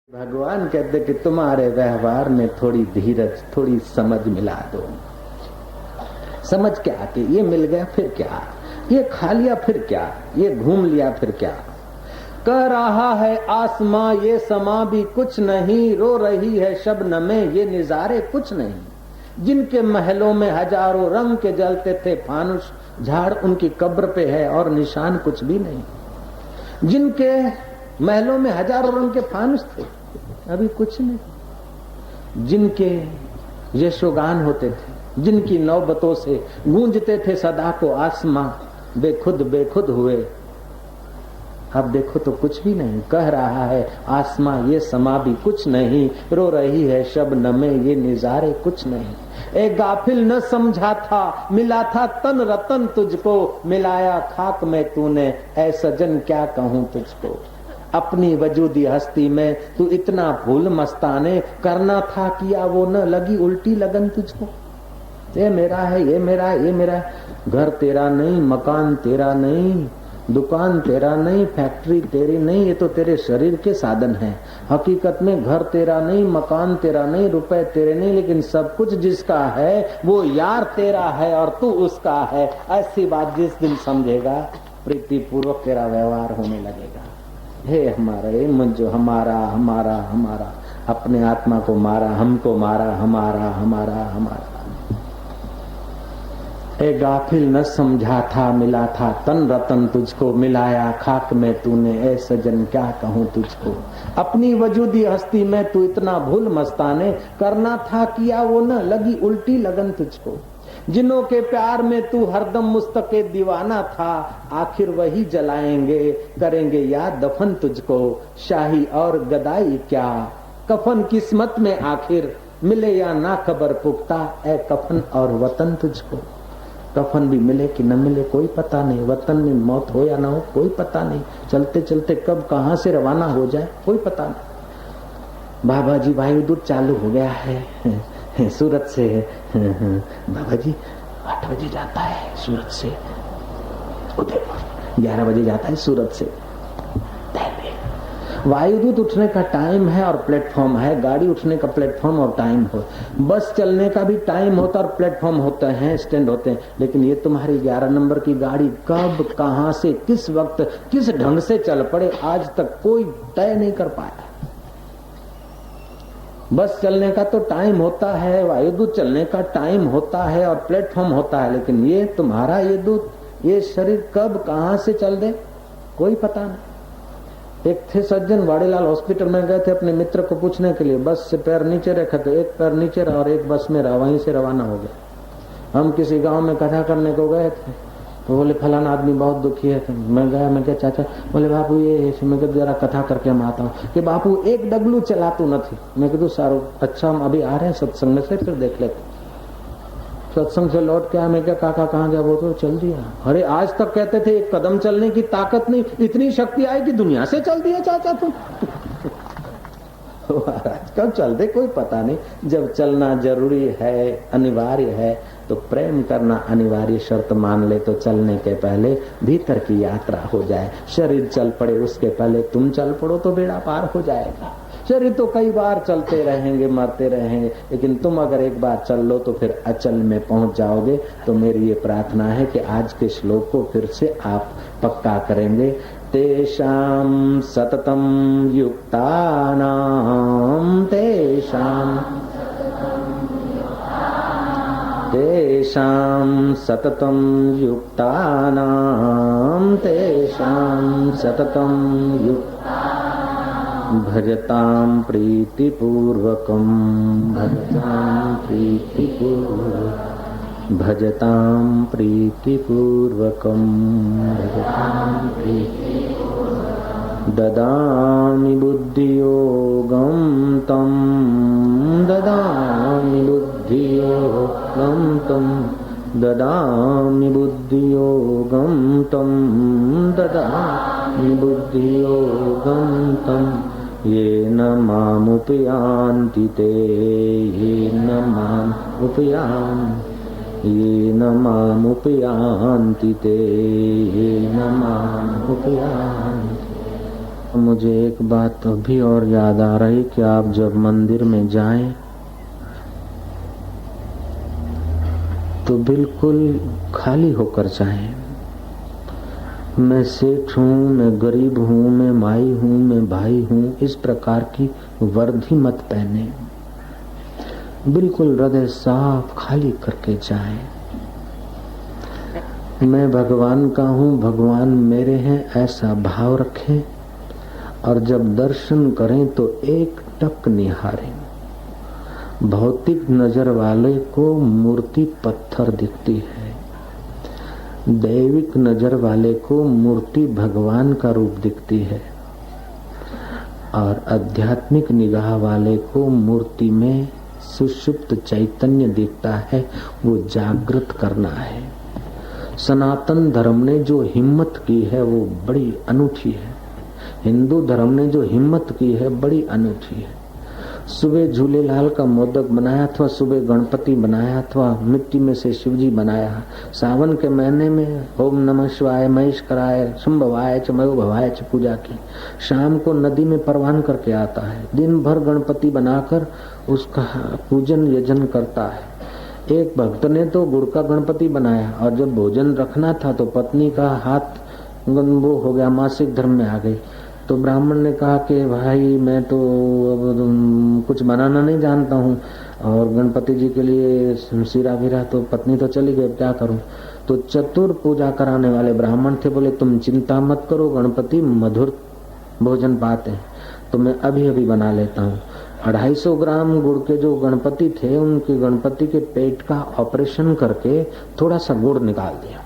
भगवान कहते कि तुम्हारे व्यवहार में थोड़ी धीरज, थोड़ी समझ मिला दो। समझ क्या कि ये मिल गया फिर क्या, ये खा लिया फिर क्या, ये घूम लिया फिर क्या। कह रहा है आसमां ये समा भी कुछ नहीं, रो रही है शबनम में ये निजारे कुछ नहीं। जिनके महलों में हजारों रंग के जलते थे फानुस, झाड़ उनकी कब्र पे है और निशान कुछ भी नहीं। जिनके महलों में हजारों रंग के फानुस थे अभी कुछ नहीं। जिनके यशोगान होते थे, जिनकी नौबतों से गूंजते थे सदा को आसमां, बेखुद बेखुद हुए अब देखो तो कुछ भी नहीं। कह रहा है आसमां ये समा भी कुछ नहीं, रो रही है शबनम में ये निजारे कुछ नहीं। एक गाफिल न समझा था मिला था तन रतन तुझको, मिलाया खाक में तूने ऐ सजन क्या कहूँ तुझको। अपनी वजूदी हस्ती में तू इतना भूल मस्ताने, करना था किया वो न लगी उल्टी लगन तुझको। ये मेरा है, ये मेरा है, ये मेरा है। घर तेरा नहीं, मकान तेरा नहीं, दुकान तेरा नहीं, फैक्ट्री तेरी नहीं, ये तो तेरे शरीर के साधन हैं। हकीकत में घर तेरा नहीं, मकान तेरा नहीं, रुपए तेरे नहीं, लेकिन सब कुछ जिसका है वो यार तेरा है और तू उसका है। ऐसी बात जिस दिन समझेगा प्रीति पूर्वक तेरा व्यवहार होने लगेगा। हे हमारे मुझे हमारा हमारा हमारा, अपने आत्मा को मारा, हमको मारा, हमारा हमारा हमारा। ए गाफिल न समझा था मिला था तन रतन तुझको, मिलाया खाक में तूने ए सजन क्या कहूँ तुझको। अपनी वजूदी हस्ती में तू इतना भूल मस्ताने, करना था किया वो न लगी उल्टी लगन तुझको। जिन्हों के प्यार में तू हरदम मुस्तके दीवाना था, आखिर वही जलाएंगे करेंगे याद दफन तुझको। शाही और गदाई क्या कफन किस्मत में आखिर, मिले या ना खबर पुख्ता ए कफन और वतन तुझको। कफन भी मिले कि न मिले कोई पता नहीं, वतन में मौत हो या ना हो कोई पता नहीं, चलते चलते कब कहां से रवाना हो जाए कोई पता नहीं। बाबा जी वायुदूत चालू हो गया है सूरत से। बाबा जी 8 बजे जाता है सूरत से उदयपुर, 11 बजे जाता है सूरत से। वायुदूत उठने का टाइम है और प्लेटफॉर्म है, गाड़ी उठने का प्लेटफॉर्म और टाइम हो, बस चलने का भी टाइम होता और प्लेटफॉर्म होते हैं, स्टैंड होते हैं। लेकिन ये तुम्हारी 11 नंबर की गाड़ी कब कहां से किस वक्त किस ढंग से चल पड़े आज तक कोई तय नहीं कर पाया। बस चलने का तो टाइम होता है, वायुदूत चलने का टाइम होता है और प्लेटफॉर्म होता है, लेकिन ये तुम्हारा ये दूत ये शरीर कब कहां से चल दे कोई पता नहीं। एक थे सज्जन वाड़ीलाल हॉस्पिटल में गए थे अपने मित्र को पूछने के लिए, बस से पैर नीचे रखे तो एक पैर नीचे रहा और एक बस में रहा, वहीं से रवाना हो गया। हम किसी गांव में कथा करने को गए थे, तो बोले फलाना आदमी बहुत दुखी है। तो मैं गया, मैं क्या चाचा, बोले बापू ये, मैं क्या जरा कथा करके हम आता हूँ कि बापू एक डगलू चलातू नहीं। मैं कहूँ सारू अच्छा हम अभी आ रहे हैं सत्संग में से, फिर देख लेते। सत्संग से लौट के आया, मैं क्या काका कहाँ गया, वो तो चल दिया। अरे आज तक कहते थे एक कदम चलने की ताकत नहीं, इतनी शक्ति आई कि दुनिया से चल दिया चाचा तुम। महाराज कब चलते कोई पता नहीं। जब चलना जरूरी है, अनिवार्य है, तो प्रेम करना अनिवार्य शर्त मान ले तो चलने के पहले भीतर की यात्रा हो जाए। शरीर चल पड़े उसके पहले तुम चल पड़ो तो बेड़ा पार हो जाएगा। शरीर तो कई बार चलते रहेंगे, मरते रहेंगे, लेकिन तुम अगर एक बार चल लो तो फिर अचल में पहुंच जाओगे। तो मेरी ये प्रार्थना है कि आज के श्लोक को फिर से आप पक्का करेंगे। तेषां सततं युक्तानां तेषां सततं युक्तानां तेषां सततं भजतां प्रीतिपूर्वकं भजतां प्रीतिपूर्वकं भजतां प्रीतिपूर्वकं भजतां प्रीतिपूर्वकं ददामि बुद्धियोगं तं ददामि बुद्धियोगं तं ददामि बुद्धियोगं तं ददामि बुद्धियोगं तं येन मामुपयान्ति ते येन मामुपयान्ति येन मामुपयान्ति ते येन मामुपयान्ति। मुझे एक बात अभी और याद आ रही कि आप जब मंदिर में जाएं तो बिल्कुल खाली होकर जाएं। मैं सेठ हूँ, मैं गरीब हूँ, मैं माई हूँ, मैं भाई हूँ, इस प्रकार की वर्दी मत पहने। बिल्कुल हृदय साफ खाली करके जाएं। मैं भगवान का हूँ, भगवान मेरे हैं, ऐसा भाव रखें। और जब दर्शन करें तो एक टक निहारें। भौतिक नजर वाले को मूर्ति पत्थर दिखती है, दैविक नजर वाले को मूर्ति भगवान का रूप दिखती है, और आध्यात्मिक निगाह वाले को मूर्ति में सुषुप्त चैतन्य दिखता है। वो जागृत करना है। सनातन धर्म ने जो हिम्मत की है वो बड़ी अनूठी है। हिंदू धर्म ने जो हिम्मत की है बड़ी अनूठी है। सुबह झूलेलाल का मोदक बनाया, अथवा सुबह गणपति बनाया, अथवा मिट्टी में से शिवजी बनाया। सावन के महीने में ओम नमः शिवाय, महेश कराय, संभवाय च मयो भवाय च पूजा की। शाम को नदी में परवान करके आता है। दिन भर गणपति बनाकर उसका पूजन यजन करता है। एक भक्त ने तो गुड़ का गणपति बनाया, और जब भोजन रखना था तो पत्नी का हाथ गंभो हो गया, मासिक धर्म में आ गई। तो ब्राह्मण ने कहा कि भाई मैं तो अब कुछ बनाना नहीं जानता हूँ, और गणपति जी के लिए सिरा वीरा तो पत्नी तो चली गई, क्या करूँ। तो चतुर पूजा कराने वाले ब्राह्मण थे, बोले तुम चिंता मत करो, गणपति मधुर भोजन पाते हैं, तो मैं अभी अभी बना लेता हूँ। 250 ग्राम गुड़ के जो गणपति थे, उनके गणपति के पेट का ऑपरेशन करके थोड़ा सा गुड़ निकाल दिया,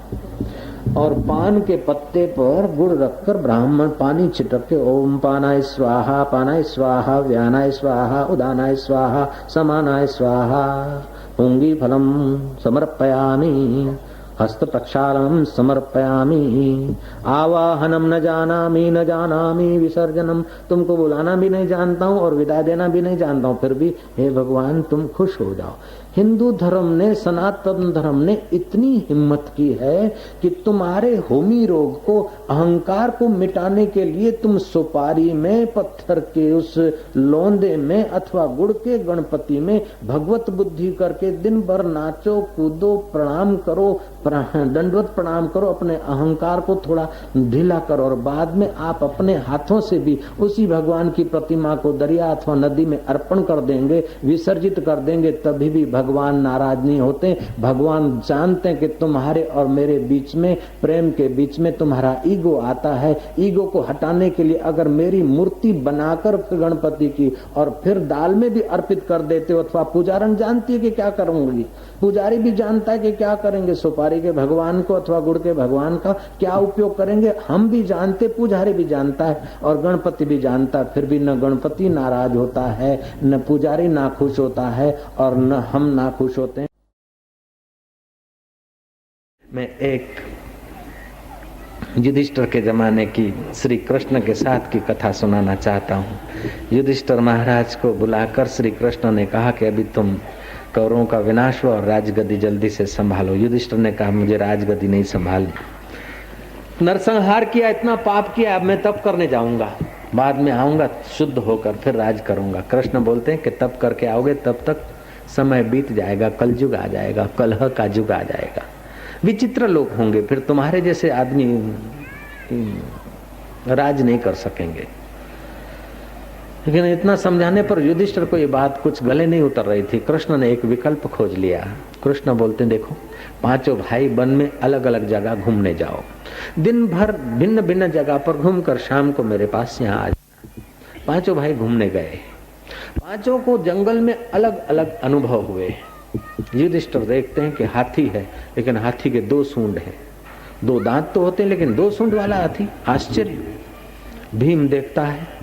और पान के पत्ते पर गुड़ रखकर ब्राह्मण पानी छिटक के ओम पानाय स्वाहा व्यानाय स्वाहा उदानाय स्वाहा समानाय स्वाहा पुंगी फलम समर्पयामि हस्त प्रक्षालनम समर्पयामि आवाहनम न जानामि विसर्जनम। तुमको बुलाना भी नहीं जानता हूँ और विदाई देना भी नहीं जानता हूँ, फिर भी हे भगवान तुम खुश हो जाओ। हिंदू धर्म ने, सनातन धर्म ने इतनी हिम्मत की है कि तुम्हारे होमी रोग को, अहंकार को मिटाने के लिए तुम सुपारी में, पत्थर के उस लौंदे में अथवा गुड़ के गणपति में भगवत बुद्धि करके दिन भर नाचो कूदो, प्रणाम करो, दंडवत प्रणाम करो, अपने अहंकार को थोड़ा ढीला करो, और बाद में आप अपने हाथों से भी उसी भगवान की प्रतिमा को दरिया अथवा नदी में अर्पण कर देंगे, विसर्जित कर देंगे, तभी भी भगवान नाराज नहीं होते। भगवान जानते हैं कि तुम्हारे और मेरे बीच में, प्रेम के बीच में तुम्हारा ईगो आता है। ईगो को हटाने के लिए अगर मेरी मूर्ति बनाकर गणपति की और फिर दाल में भी अर्पित कर देते हो, अथवा पुजारन जानती है कि क्या करूंगी, पुजारी भी जानता है कि क्या करेंगे, सुपारी के भगवान को अथवा गुड़ के भगवान का क्या उपयोग करेंगे, हम भी जानते, पुजारी भी जानता है और गणपति भी जानता है। फिर भी न गणपति नाराज होता है, न पुजारी नाखुश होता है और न हम नाखुश होते हैं। मैं एक युधिष्ठिर के जमाने की श्री कृष्ण के साथ की कथा सुनाना चाहता हूँ। युधिष्ठिर महाराज को बुलाकर श्री कृष्ण ने कहा कि अभी तुम कौरवों का विनाश हुआ और राजगद्दी जल्दी से संभालो। युधिष्ठिर ने कहा मुझे राजगद्दी नहीं संभालनी, नरसंहार किया, इतना पाप किया, अब मैं तप करने जाऊंगा, बाद में आऊंगा शुद्ध होकर फिर राज करूंगा। कृष्ण बोलते हैं कि तप करके आओगे तब तक समय बीत जाएगा, कलयुग आ जाएगा, कलह का युग आ जाएगा, विचित्र लोग होंगे, फिर तुम्हारे जैसे आदमी राज नहीं कर सकेंगे। लेकिन इतना समझाने पर युधिष्ठिर को ये बात कुछ गले नहीं उतर रही थी। कृष्ण ने एक विकल्प खोज लिया। कृष्ण बोलते देखो, पांचों भाई वन में अलग अलग जगह घूमने जाओ, दिन भर भिन्न भिन्न जगह पर घूमकर शाम को मेरे पास यहाँ आ जाना। पांचों भाई घूमने गए। पांचों को जंगल में अलग अलग अनुभव हुए। युधिष्ठिर देखते हैं कि हाथी है, लेकिन हाथी के 2 सूंड हैं, 2 दांत तो होते हैं लेकिन 2 सूंड वाला हाथी, आश्चर्य। भीम देखता है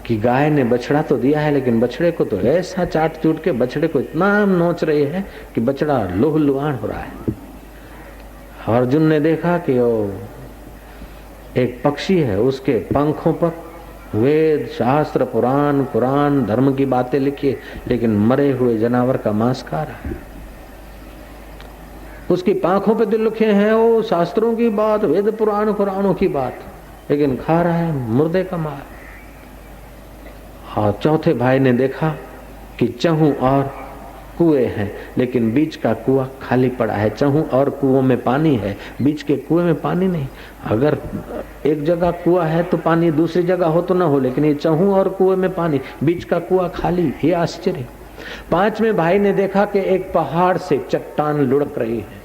कि गाय ने बछड़ा तो दिया है, लेकिन बछड़े को तो ऐसा चाट चूट के बछड़े को इतना नोच रहे हैं कि बछड़ा लोहलुहान हो रहा है। अर्जुन ने देखा कि वो एक पक्षी है, उसके पंखों पर वेद शास्त्र पुराण कुरान धर्म की बातें लिखी, लेकिन मरे हुए जानवर का मांस खा रहा है। उसकी पांखों पे दिल लिखे हैं वो शास्त्रों की बात, वेद पुराण कुरानों की बात, लेकिन खा रहा है मुर्दे का मांस। और चौथे भाई ने देखा कि चहु और कुएं हैं, लेकिन बीच का कुआं खाली पड़ा है। चहु और कुओं में पानी है, बीच के कुएं में पानी नहीं। अगर एक जगह कुआं है तो पानी दूसरी जगह हो तो ना हो, लेकिन ये चहु और कुएं में पानी, बीच का कुआं खाली। ये आश्चर्य। पांचवें भाई ने देखा कि एक पहाड़ से चट्टान लुढ़क रही है।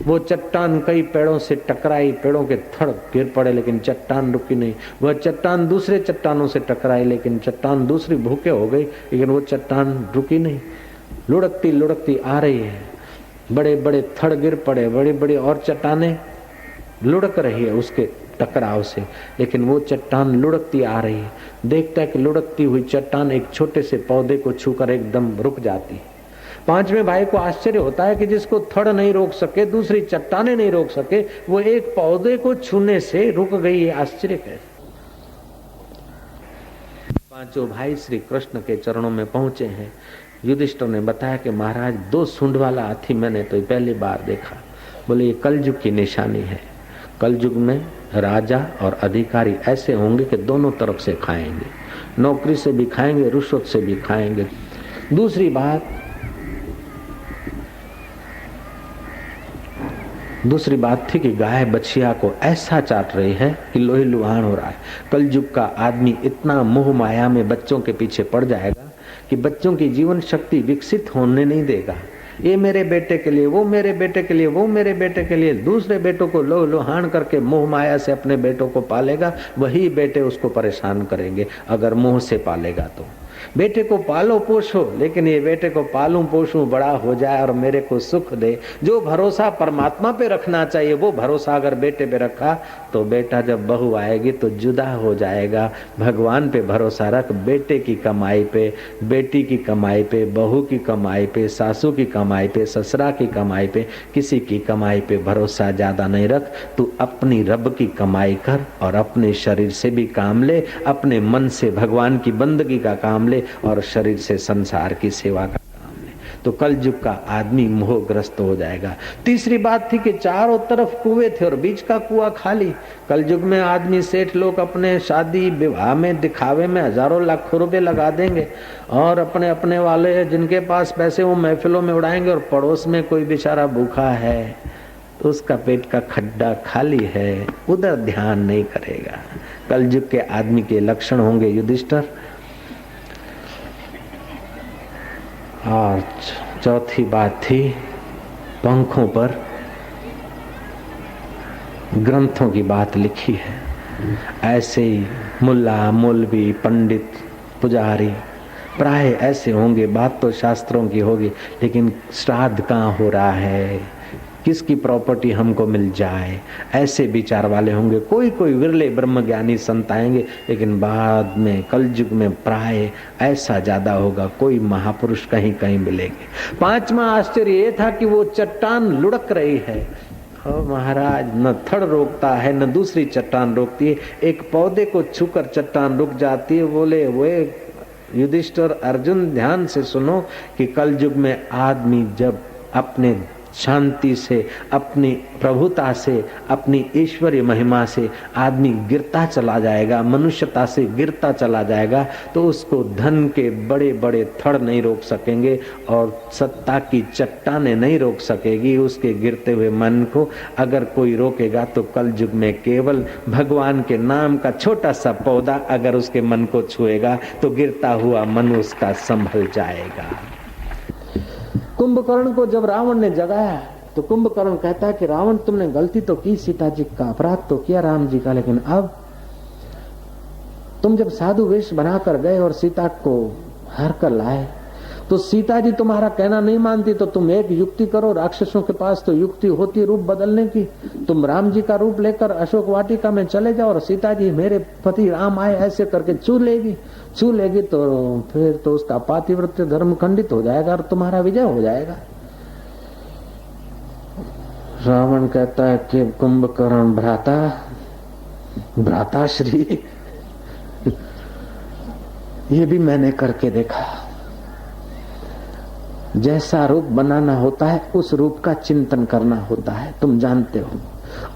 वो चट्टान कई पेड़ों से टकराई, पेड़ों के थड़ गिर पड़े, लेकिन चट्टान रुकी नहीं। वह चट्टान दूसरे चट्टानों से टकराई, लेकिन चट्टान दूसरी भूखे हो गई, लेकिन वो चट्टान रुकी नहीं, लुढ़कती लुढ़कती आ रही है। बड़े बड़े थड़ गिर पड़े, बड़ी बड़ी और चट्टानें लुढ़क रही है उसके टकराव से, लेकिन वो चट्टान लुढ़कती आ रही है। देखता है कि लुढ़कती हुई चट्टान एक छोटे से पौधे को छूकर एकदम रुक जाती है। पांचवें भाई को आश्चर्य होता है कि जिसको थड़ नहीं रोक सके, दूसरी चट्टाने नहीं रोक सके, वो एक पौधे को छूने से रुक गई। है आश्चर्य कैसे। पांचों भाई श्री कृष्ण के चरणों में पहुंचे हैं। युधिष्ठिर ने बताया कि महाराज 2 सूंड वाला हाथी मैंने तो पहली बार देखा। बोले ये कलयुग की निशानी है। कलयुग में राजा और अधिकारी ऐसे होंगे कि दोनों तरफ से खाएंगे, नौकरी से भी खाएंगे, रुश्वत से भी खाएंगे। दूसरी बात थी कि गाय बछिया को ऐसा चाट रही है कि लोही लुहान हो रहा है। कलयुग का आदमी इतना मोह माया में बच्चों के पीछे पड़ जाएगा कि बच्चों की जीवन शक्ति विकसित होने नहीं देगा। ये मेरे बेटे के लिए, वो मेरे बेटे के लिए, वो मेरे बेटे के लिए, दूसरे बेटों को लोह लुहान करके मोह माया से अपने बेटों को पालेगा। वही बेटे उसको परेशान करेंगे अगर मोह से पालेगा तो। बेटे को पालो पोषो, लेकिन ये बेटे को पालूं पोषूं, बड़ा हो जाए और मेरे को सुख दे। जो भरोसा परमात्मा पे रखना चाहिए वो भरोसा अगर बेटे पे रखा तो बेटा जब बहू आएगी तो जुदा हो जाएगा। भगवान पे भरोसा रख, बेटे की कमाई पे, बेटी की कमाई पे, बहू की कमाई पे, सासू की कमाई पे, ससुरा की कमाई पे, किसी की कमाई पे भरोसा ज्यादा नहीं रख। तू अपनी रब की कमाई कर और अपने शरीर से भी काम ले, अपने मन से भगवान की बंदगी का काम ले और शरीर से संसार की सेवा का काम ले, तो कलयुग का आदमी मोहग्रस्त हो जाएगा। तीसरी बात थी कि चारों तरफ कुएं थे और बीच का कुआं खाली। कलयुग में आदमी सेठ लोग अपने शादी विवाह में दिखावे में हजारों लाखों रुपए लगा देंगे और अपने अपने वाले जिनके पास पैसे वो महफिलों में उड़ाएंगे, और पड़ोस में कोई बेचारा भूखा है तो उसका पेट का खड्डा खाली है, उधर ध्यान नहीं करेगा। कलयुग के आदमी के लक्षण होंगे युधिष्ठिर। और चौथी बात थी पंखों पर ग्रंथों की बात लिखी है। ऐसे ही मुल्ला, मौलवी, पंडित, पुजारी प्राय ऐसे होंगे। बात तो शास्त्रों की होगी, लेकिन श्राद्ध कहाँ हो रहा है, किसकी प्रॉपर्टी हमको मिल जाए, ऐसे विचार वाले होंगे। कोई कोई विरले ब्रह्मज्ञानी संत आएंगे, लेकिन बाद में कलयुग में प्राय ऐसा ज्यादा होगा। कोई महापुरुष कहीं कहीं मिलेंगे। पांचवा आश्चर्य ये था कि वो चट्टान लुढ़क रही है। महाराज, न थड़ रोकता है न दूसरी चट्टान रोकती है। एक पौधे को छूकर चट्टान रुक जाती है। बोले वे युधिष्ठिर, अर्जुन, ध्यान से सुनो कि कलयुग में आदमी जब अपने शांति से, अपनी प्रभुता से, अपनी ईश्वरीय महिमा से आदमी गिरता चला जाएगा, मनुष्यता से गिरता चला जाएगा, तो उसको धन के बड़े बड़े थड़ नहीं रोक सकेंगे और सत्ता की चट्टानें नहीं रोक सकेगी उसके गिरते हुए मन को। अगर कोई रोकेगा तो कलयुग में केवल भगवान के नाम का छोटा सा पौधा अगर उसके मन को छुएगा तो गिरता हुआ मन उसका संभल जाएगा। कुंभकर्ण को जब रावण ने जगाया तो कुंभकर्ण कहता है कि रावण, तुमने गलती तो की, सीता जी का अपराध तो किया राम जी का, लेकिन अब तुम जब साधु वेश बनाकर गए और सीता को हर कर लाए तो सीता जी तुम्हारा कहना नहीं मानती, तो तुम एक युक्ति करो। राक्षसों के पास तो युक्ति होती रूप बदलने की। तुम राम जी का रूप लेकर अशोक वाटिका में चले जाओ और सीता जी मेरे पति राम आए ऐसे करके छू लेगी तो फिर तो उसका पातिव्रत्य धर्म खंडित हो जाएगा और तुम्हारा विजय हो जाएगा। रावण कहता है कि कुंभकर्ण भ्राता श्री, ये भी मैंने करके देखा। जैसा रूप बनाना होता है उस रूप का चिंतन करना होता है, तुम जानते हो।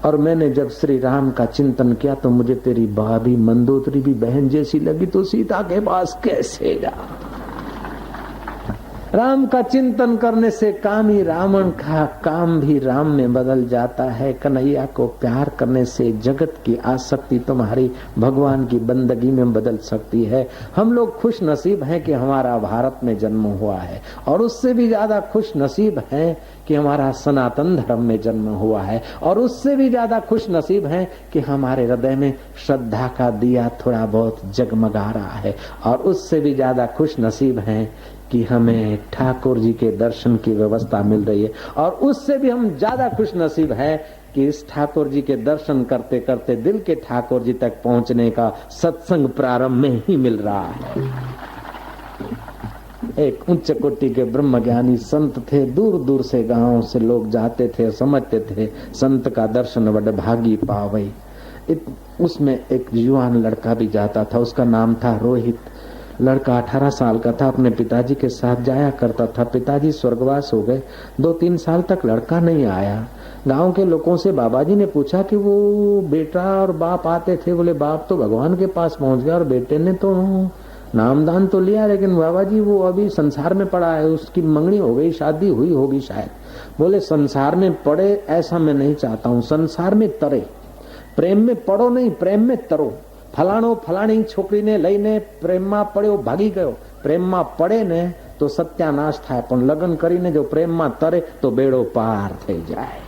और मैंने जब श्री राम का चिंतन किया तो मुझे तेरी भाभी मंदोदरी भी बहन जैसी लगी, तो सीता के पास कैसे जा। राम का चिंतन करने से कामी रावण का काम भी राम में बदल जाता है। कन्हैया को प्यार करने से जगत की आसक्ति तुम्हारी भगवान की बंदगी में बदल सकती है। हम लोग खुश नसीब हैं कि हमारा भारत में जन्म हुआ है, और उससे भी ज्यादा खुश नसीब हैं कि हमारा सनातन धर्म में जन्म हुआ है, और उससे भी ज्यादा खुश नसीब हैं कि हमारे हृदय में श्रद्धा का दिया थोड़ा बहुत जगमगा रहा है, और उससे भी ज्यादा खुश नसीब हैं कि हमें ठाकुर जी के दर्शन की व्यवस्था मिल रही है, और उससे भी हम ज्यादा खुश नसीब हैं कि इस ठाकुर जी के दर्शन करते करते दिल के ठाकुर जी तक पहुंचने का सत्संग प्रारंभ में ही मिल रहा है। एक उच्च कोटि के ब्रह्मज्ञानी संत थे, दूर दूर से गांव से लोग जाते थे, समझते थे संत का दर्शन बड़ भागी पावई। उसमें एक युवान लड़का भी जाता था, उसका नाम था रोहित। लड़का 18 साल का था, अपने पिताजी के साथ जाया करता था। पिताजी स्वर्गवास हो गए, 2-3 साल तक लड़का नहीं आया। गांव के लोगों से बाबा जी ने पूछा कि वो बेटा और बाप आते थे। बोले बाप तो भगवान के पास पहुंच गया और बेटे ने तो नामदान तो लिया, लेकिन बाबा जी वो अभी संसार में पड़ा है, उसकी मंगनी हो गई, शादी हुई होगी शायद। बोले संसार में पड़े ऐसा मैं नहीं चाहता हूँ, संसार में तरे, प्रेम में पड़ो नहीं, प्रेम में तरो। फलाणो फलाणी छोकरी ने लईने प्रेमમાં પડ્યો ભાગી ગયો, પ્રેમમાં પડે ને તો સત્યાનાશ થાય, પણ લગ્ન કરીને જો પ્રેમમાં તરે તો બેડો પાર થઈ જાય।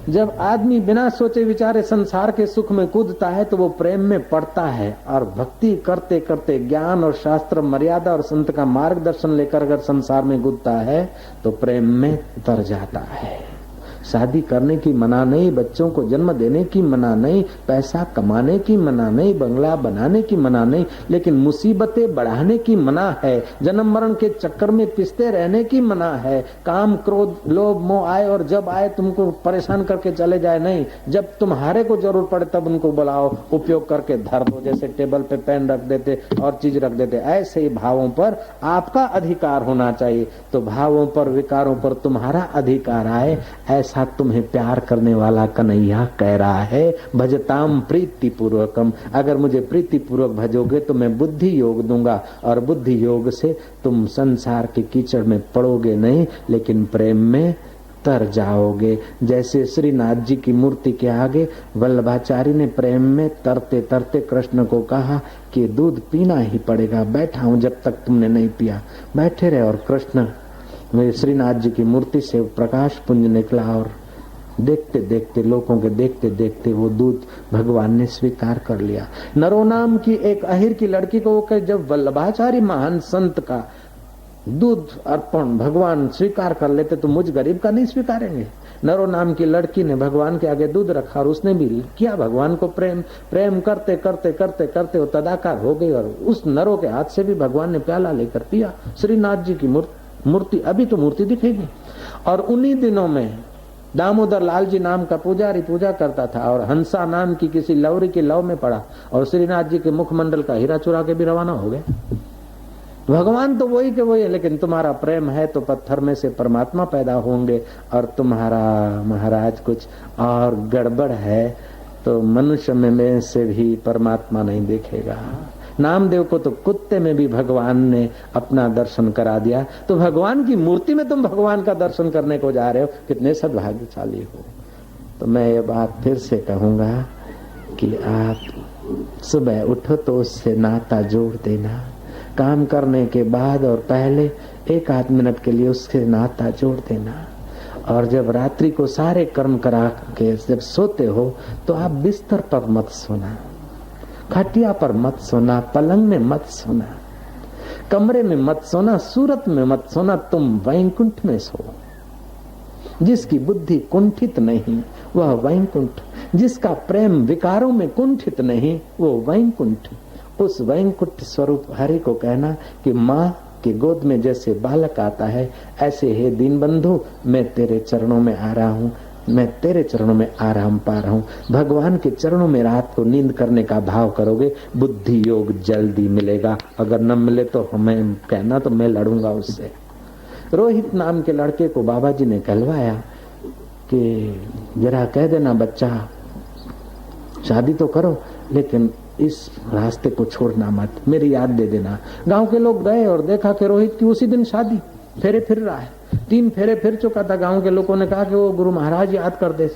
जब आदमी बिना सोचे विचारे संसार के सुख में कूदता है तो वो प्रेम में पड़ता है, और भक्ति करते करते ज्ञान और शास्त्र मर्यादा और संत का मार्गदर्शन लेकर अगर संसार में कूदता है तो प्रेम में तर जाता है। शादी करने की मना नहीं, बच्चों को जन्म देने की मना नहीं, पैसा कमाने की मना नहीं, बंगला बनाने की मना नहीं, लेकिन मुसीबतें बढ़ाने की मना है। जन्म मरण के चक्कर में पिसते रहने की मना है। काम क्रोध लोभ मोह आए और जब आए तुमको परेशान करके चले जाए नहीं। जब तुम्हारे को जरूरत पड़े तब उनको बुलाओ, उपयोग करके धर दो, जैसे टेबल पे पेन रख देते और चीज रख देते। ऐसे ही भावों पर आपका अधिकार होना चाहिए। तो भावों पर विकारों पर तुम्हारा अधिकार आए, ऐसा तुम्हें प्यार करने वाला कन्हैया कह रहा है। भजताम प्रीति पूर्वकम, अगर मुझे प्रीति पूर्वक भजोगे तो मैं बुद्धि योग दूंगा, और बुद्धि योग से तुम संसार के कीचड़ में पड़ोगे नहीं, लेकिन प्रेम में तर जाओगे। जैसे श्रीनाथ जी की मूर्ति के आगे वल्लभाचार्य ने प्रेम में तरते तरते कृष्ण को कहा कि दूध पीना ही पड़ेगा, बैठा हूं जब तक तुमने नहीं पिया, बैठे रहे। और कृष्ण मेरे श्रीनाथ जी की मूर्ति से प्रकाश पुंज निकला और देखते देखते लोगों के देखते देखते वो दूध भगवान ने स्वीकार कर लिया। नरो नाम की एक अहिर की लड़की को वो जब वल्लभाचार्य महान संत का दूध अर्पण भगवान स्वीकार कर लेते तो मुझ गरीब का नहीं स्वीकारेंगे। नरो नाम की लड़की ने भगवान के आगे दूध रखा और उसने भी किया भगवान को प्रेम। प्रेम करते करते करते करते वो तदाकार हो गई और उस नरो के हाथ से भी भगवान ने प्याला लेकर पिया। श्रीनाथ जी की मूर्ति अभी तो मूर्ति दिखेगी। और उन्हीं दिनों में दामोदर लाल जी नाम का पुजारी पूजा करता था और हंसा नाम की किसी लवरी के लव में पड़ा और श्रीनाथ जी के मुखमंडल का हीरा चुरा के भी रवाना हो गए। भगवान तो वही के वही है, लेकिन तुम्हारा प्रेम है तो पत्थर में से परमात्मा पैदा होंगे और तुम्हारा महाराज कुछ और गड़बड़ है तो मनुष्य में से भी परमात्मा नहीं दिखेगा। नामदेव को तो कुत्ते में भी भगवान ने अपना दर्शन करा दिया, तो भगवान की मूर्ति में तुम भगवान का दर्शन करने को जा रहे हो, कितने सद्भाग्यशाली हो। तो मैं ये बात फिर से कहूंगा कि आप सुबह उठो तो उससे नाता जोड़ देना। काम करने के बाद और पहले एक आध मिनट के लिए उससे नाता जोड़ देना। और जब रात्रि को सारे कर्म करा के जब सोते हो तो आप बिस्तर पर मत सोना, खटिया पर मत सोना, पलंग में मत सोना, कमरे में मत सोना, सूरत में मत सोना, तुम वैकुंठ में सो। जिसकी बुद्धि कुंठित नहीं वह वैकुंठ, जिसका प्रेम विकारों में कुंठित नहीं वो वैकुंठ। उस वैकुंठ स्वरूप हरि को कहना कि माँ की गोद में जैसे बालक आता है ऐसे हे दीन बंधु मैं तेरे चरणों में आ रहा हूँ, मैं तेरे चरणों में आराम पा रहा हूँ। भगवान के चरणों में रात को नींद करने का भाव करोगे, बुद्धि योग जल्दी मिलेगा। अगर न मिले तो हमें कहना, तो मैं लड़ूंगा उससे। रोहित नाम के लड़के को बाबा जी ने कहलवाया कि जरा कह देना बच्चा शादी तो करो लेकिन इस रास्ते को छोड़ना मत, मेरी याद दे देना। गांव के लोग गए और देखा कि रोहित की उसी दिन शादी, फेरे फिर रहा है, 3 फेरे फिर चुका था। गांव के लोगों ने कहा कि वो गुरु महाराज याद कर दे।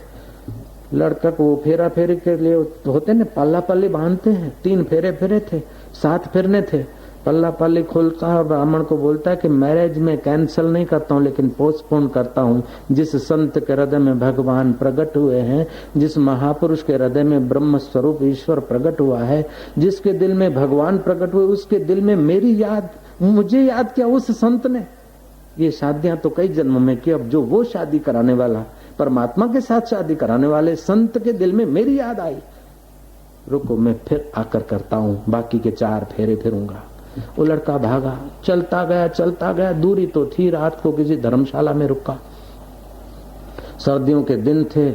लड़का को फेरा फेरी के लिए होते ने पल्ला पल्ली बांधते हैं, 3 फेरे फिरे थे, 7 फिरने थे। पल्ला पल्ली खोलता है, ब्राह्मण को बोलता है कि मैरिज में कैंसिल नहीं करता हूँ लेकिन पोस्टपोन करता हूँ। जिस संत के हृदय में भगवान प्रकट हुए हैं, जिस महापुरुष के हृदय में ब्रह्म स्वरूप ईश्वर प्रकट हुआ है, जिसके दिल में भगवान प्रकट हुए, उसके दिल में मेरी याद, मुझे याद किया उस संत ने। ये शादियां तो कई जन्म में की, अब जो वो शादी कराने वाला परमात्मा के साथ शादी कराने वाले संत के दिल में मेरी याद आई। रुको मैं फिर आकर करता हूँ, बाकी के 4 फेरे फिरूंगा। वो लड़का भागा, चलता गया, दूरी तो थी। रात को किसी धर्मशाला में रुका। सर्दियों के दिन थे,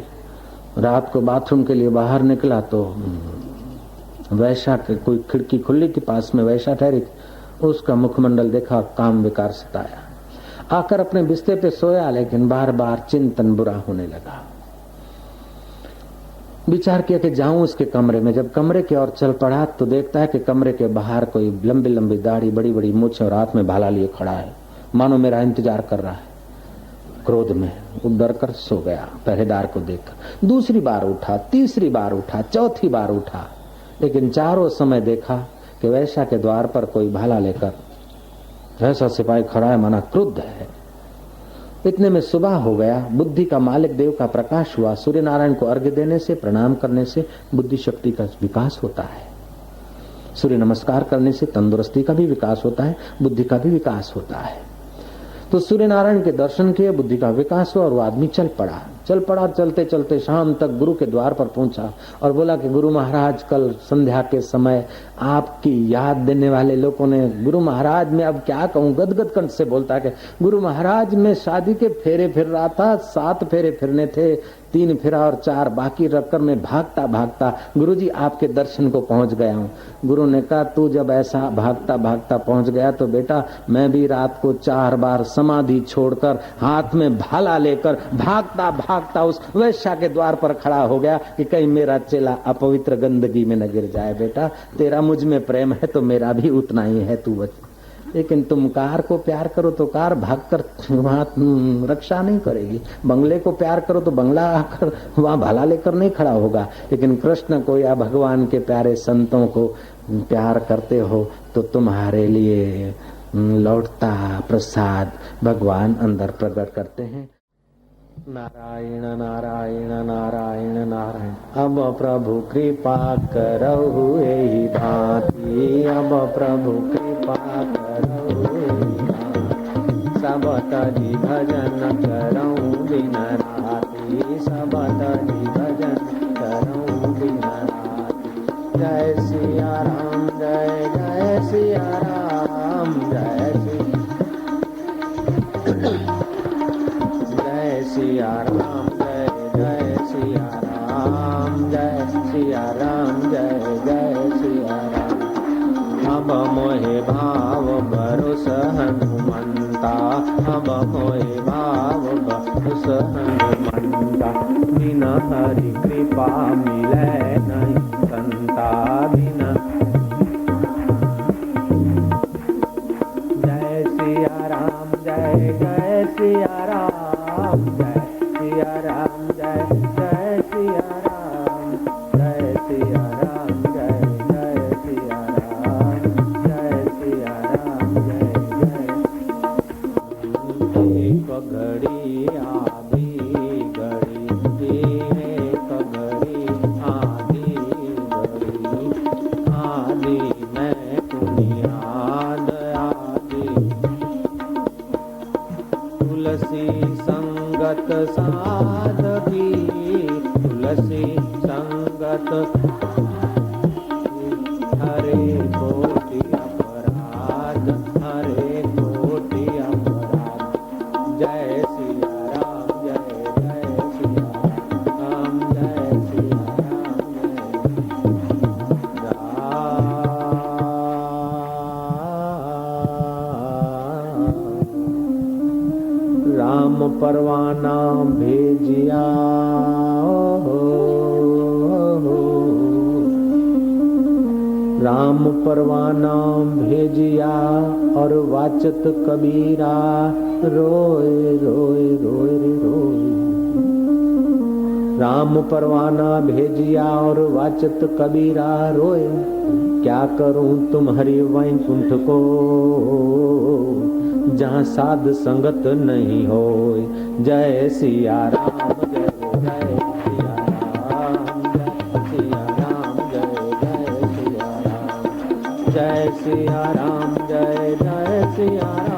रात को बाथरूम के लिए बाहर निकला तो वैशा के कोई खिड़की खुली थी, पास में वैशा ठहरी थी। उसका मुखमंडल देखा, काम विकार सताया। आकर अपने बिस्तर पे सोया, लेकिन बार बार चिंतन बुरा होने लगा। विचार किया कि जाऊं उसके कमरे में। जब कमरे की ओर चल पड़ा तो देखता है कि कमरे के बाहर कोई लंबी लंबी दाढ़ी, बड़ी बड़ी मूंछ और हाथ में भाला लिए खड़ा है, मानो मेरा इंतजार कर रहा है। क्रोध में वो डर कर सो गया। पहरेदार को देखकर दूसरी बार उठा, तीसरी बार उठा, चौथी बार उठा, लेकिन चारों समय देखा कि वैशा के द्वार पर कोई भाला लेकर वैसा सिपाही खड़ा है, माना क्रुद्ध है। इतने में सुबह हो गया। बुद्धि का मालिक देव का प्रकाश हुआ। सूर्य नारायण को अर्घ्य देने से, प्रणाम करने से बुद्धि शक्ति का विकास होता है। सूर्य नमस्कार करने से तंदुरुस्ती का भी विकास होता है, बुद्धि का भी विकास होता है। तो सूर्य नारायण के दर्शन किए, बुद्धि का विकास हुआ और वो आदमी चल पड़ा। चलते चलते शाम तक गुरु के द्वार पर पहुंचा और बोला कि गुरु महाराज कल संध्या के समय आपकी याद देने वाले लोगों ने, गुरु महाराज मैं अब क्या कहूँ, गदगद कंठ से बोलता है कि गुरु महाराज मैं शादी के फेरे फिर रहा था, 7 फेरे फिरने थे, 3 फेरा और 4 बाकी रखकर मैं भागता भागता गुरुजी आपके दर्शन को पहुंच गया हूँ। गुरु ने कहा तू जब ऐसा भागता भागता पहुंच गया तो बेटा मैं भी रात को 4 बार समाधि छोड़कर हाथ में भाला लेकर भागता भागता उस वैश्या के द्वार पर खड़ा हो गया कि कहीं मेरा चेला अपवित्र गंदगी में न गिर जाए। बेटा तेरा मुझ में प्रेम है तो मेरा भी उतना ही है, तू बच। लेकिन तुम कार को प्यार करो तो कार भागकर वहां रक्षा नहीं करेगी, बंगले को प्यार करो तो बंगला आकर वहां भाला लेकर नहीं खड़ा होगा। लेकिन कृष्ण को या भगवान के प्यारे संतों को प्यार करते हो तो तुम्हारे लिए लौटता प्रसाद भगवान अंदर प्रकट करते हैं। नारायण नारायण नारायण नारायण। अब प्रभु कृपा करहु एहि भांति, अब प्रभु कृपा करहु एहि भांति। सब तरि भजन करऊं दिन राति, सब तरि भजन करऊं दिन राति। जय सिया राम जय जय सिया राम जय सिया राम जय जय सिया राम जय सिया राम जय जय सिया राम। अब मोहे भाव भरोस हनुमंता, अब मोहे भाव भरोस हनुमंता। बिना हरि कृपा मिलै नहीं संता, बिना जय सिया राम जय जय सिया राम जय सिया राम जय जय सिया राम जय सिया राम जय जय सिया राम जय सिया राम जय जय। एक घड़ी आधी घड़ी, एक घड़ी आधी घड़ी, आधी मैं पुनियाद आधी। तुलसी संगत साधकी, तुलसी संगत हरे कोटि अपराध, हरे कोटि अपराध। जय सिया राम जय जय सिया राम जय सिया राम परवाना भेजिया राम परवाना भेजिया और वाचत कबीरा रोए रोए रोए रे रोए। राम परवाना भेजिया और वाचत कबीरा रोए। क्या करूं तुम्हारी वैकुंठ को जहाँ साध संगत नहीं हो। जय सिया राम जय जय सिया राम जय सिया राम जय जय सिया राम जय सिया राम जय जय सिया राम।